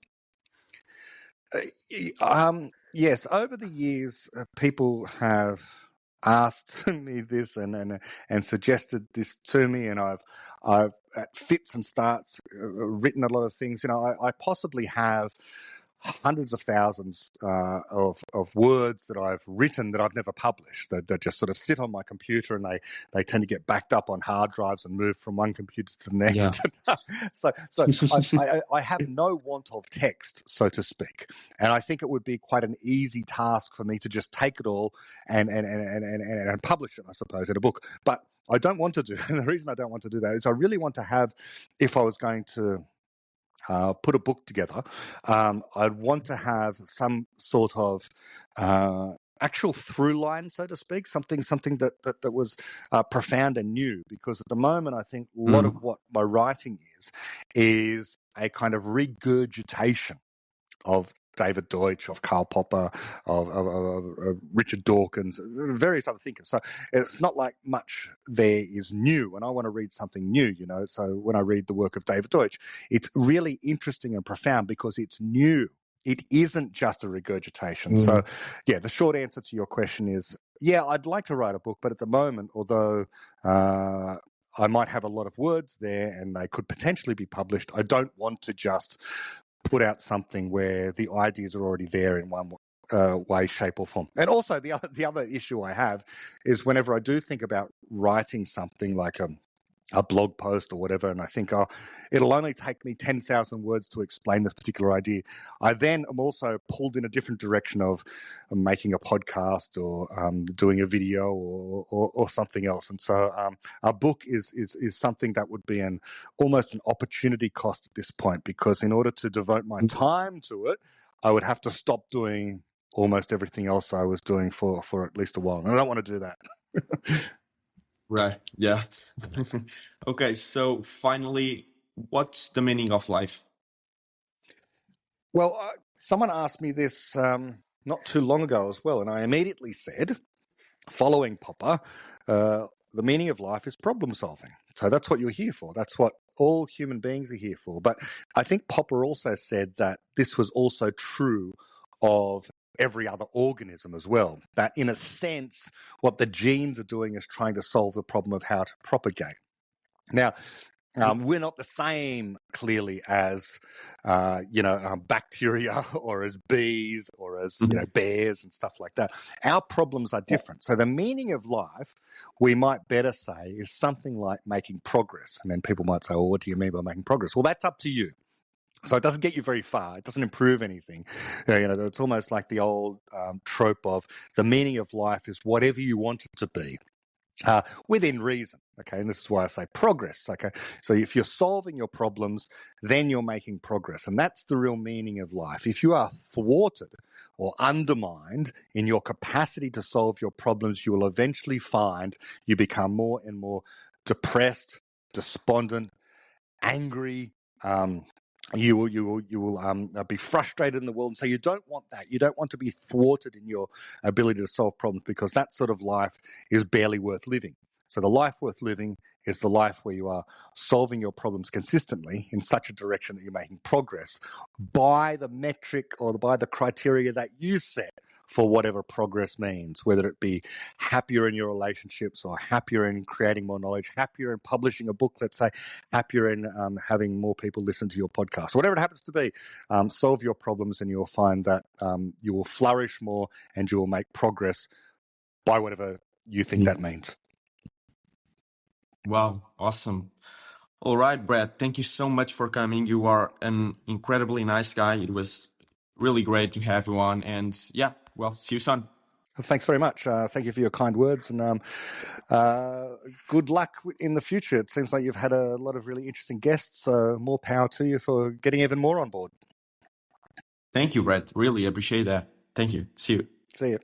Yes, over the years, people have asked me this and suggested this to me, and I've at fits and starts written a lot of things. I possibly have hundreds of thousands of words that I've written that I've never published, that just sort of sit on my computer, and they tend to get backed up on hard drives and moved from one computer to the next. So I have no want of text, so to speak, and I think it would be quite an easy task for me to just take it all and publish it, I suppose, in a book. But I don't want to do it. And the reason I don't want to do that is I really want to have, if I was going to put a book together, I'd want to have some sort of actual through line, so to speak, something that was profound and new. Because at the moment, I think a lot of what my writing is a kind of regurgitation of David Deutsch, of Karl Popper, of Richard Dawkins, various other thinkers. So it's not like much there is new, and I want to read something new, So when I read the work of David Deutsch, it's really interesting and profound because it's new. It isn't just a regurgitation. So, yeah, the short answer to your question is, yeah, I'd like to write a book, but at the moment, although I might have a lot of words there and they could potentially be published, I don't want to just put out something where the ideas are already there in one way, shape, or form. And also, the other issue I have is whenever I do think about writing something like a blog post or whatever, and I think, it'll only take me 10,000 words to explain this particular idea, I then am also pulled in a different direction of making a podcast or doing a video or something else. And so a book is something that would be almost an opportunity cost at this point, because in order to devote my time to it, I would have to stop doing almost everything else I was doing for at least a while. And I don't want to do that. Right. Yeah. Okay. So finally, what's the meaning of life? Well, someone asked me this not too long ago as well, and I immediately said, following Popper, the meaning of life is problem solving. So that's what you're here for. That's what all human beings are here for. But I think Popper also said that this was also true of every other organism as well. That in a sense, what the genes are doing is trying to solve the problem of how to propagate. Now, we're not the same, clearly, as bacteria or as bees or as bears and stuff like that. Our problems are different. So the meaning of life, we might better say, is something like making progress. And then people might say, well, what do you mean by making progress? Well, that's up to you. So it doesn't get you very far. It doesn't improve anything. It's almost like the old trope of the meaning of life is whatever you want it to be. Within reason, okay? And this is why I say progress, okay? So if you're solving your problems, then you're making progress. And that's the real meaning of life. If you are thwarted or undermined in your capacity to solve your problems, you will eventually find you become more and more depressed, despondent, angry. You will be frustrated in the world. And so you don't want that. You don't want to be thwarted in your ability to solve problems, because that sort of life is barely worth living. So the life worth living is the life where you are solving your problems consistently in such a direction that you're making progress by the metric or by the criteria that you set for whatever progress means, whether it be happier in your relationships or happier in creating more knowledge, happier in publishing a book, let's say, happier in having more people listen to your podcast, whatever it happens to be. Solve your problems and you'll find that you will flourish more and you will make progress by whatever you think that means. Wow. Awesome. All right, Brett, thank you so much for coming. You are an incredibly nice guy. It was really great to have you on. And yeah, well, see you soon. Thanks very much. Thank you for your kind words, and good luck in the future. It seems like you've had a lot of really interesting guests, so more power to you for getting even more on board. Thank you, Brett. Really appreciate that. Thank you. See you. See you.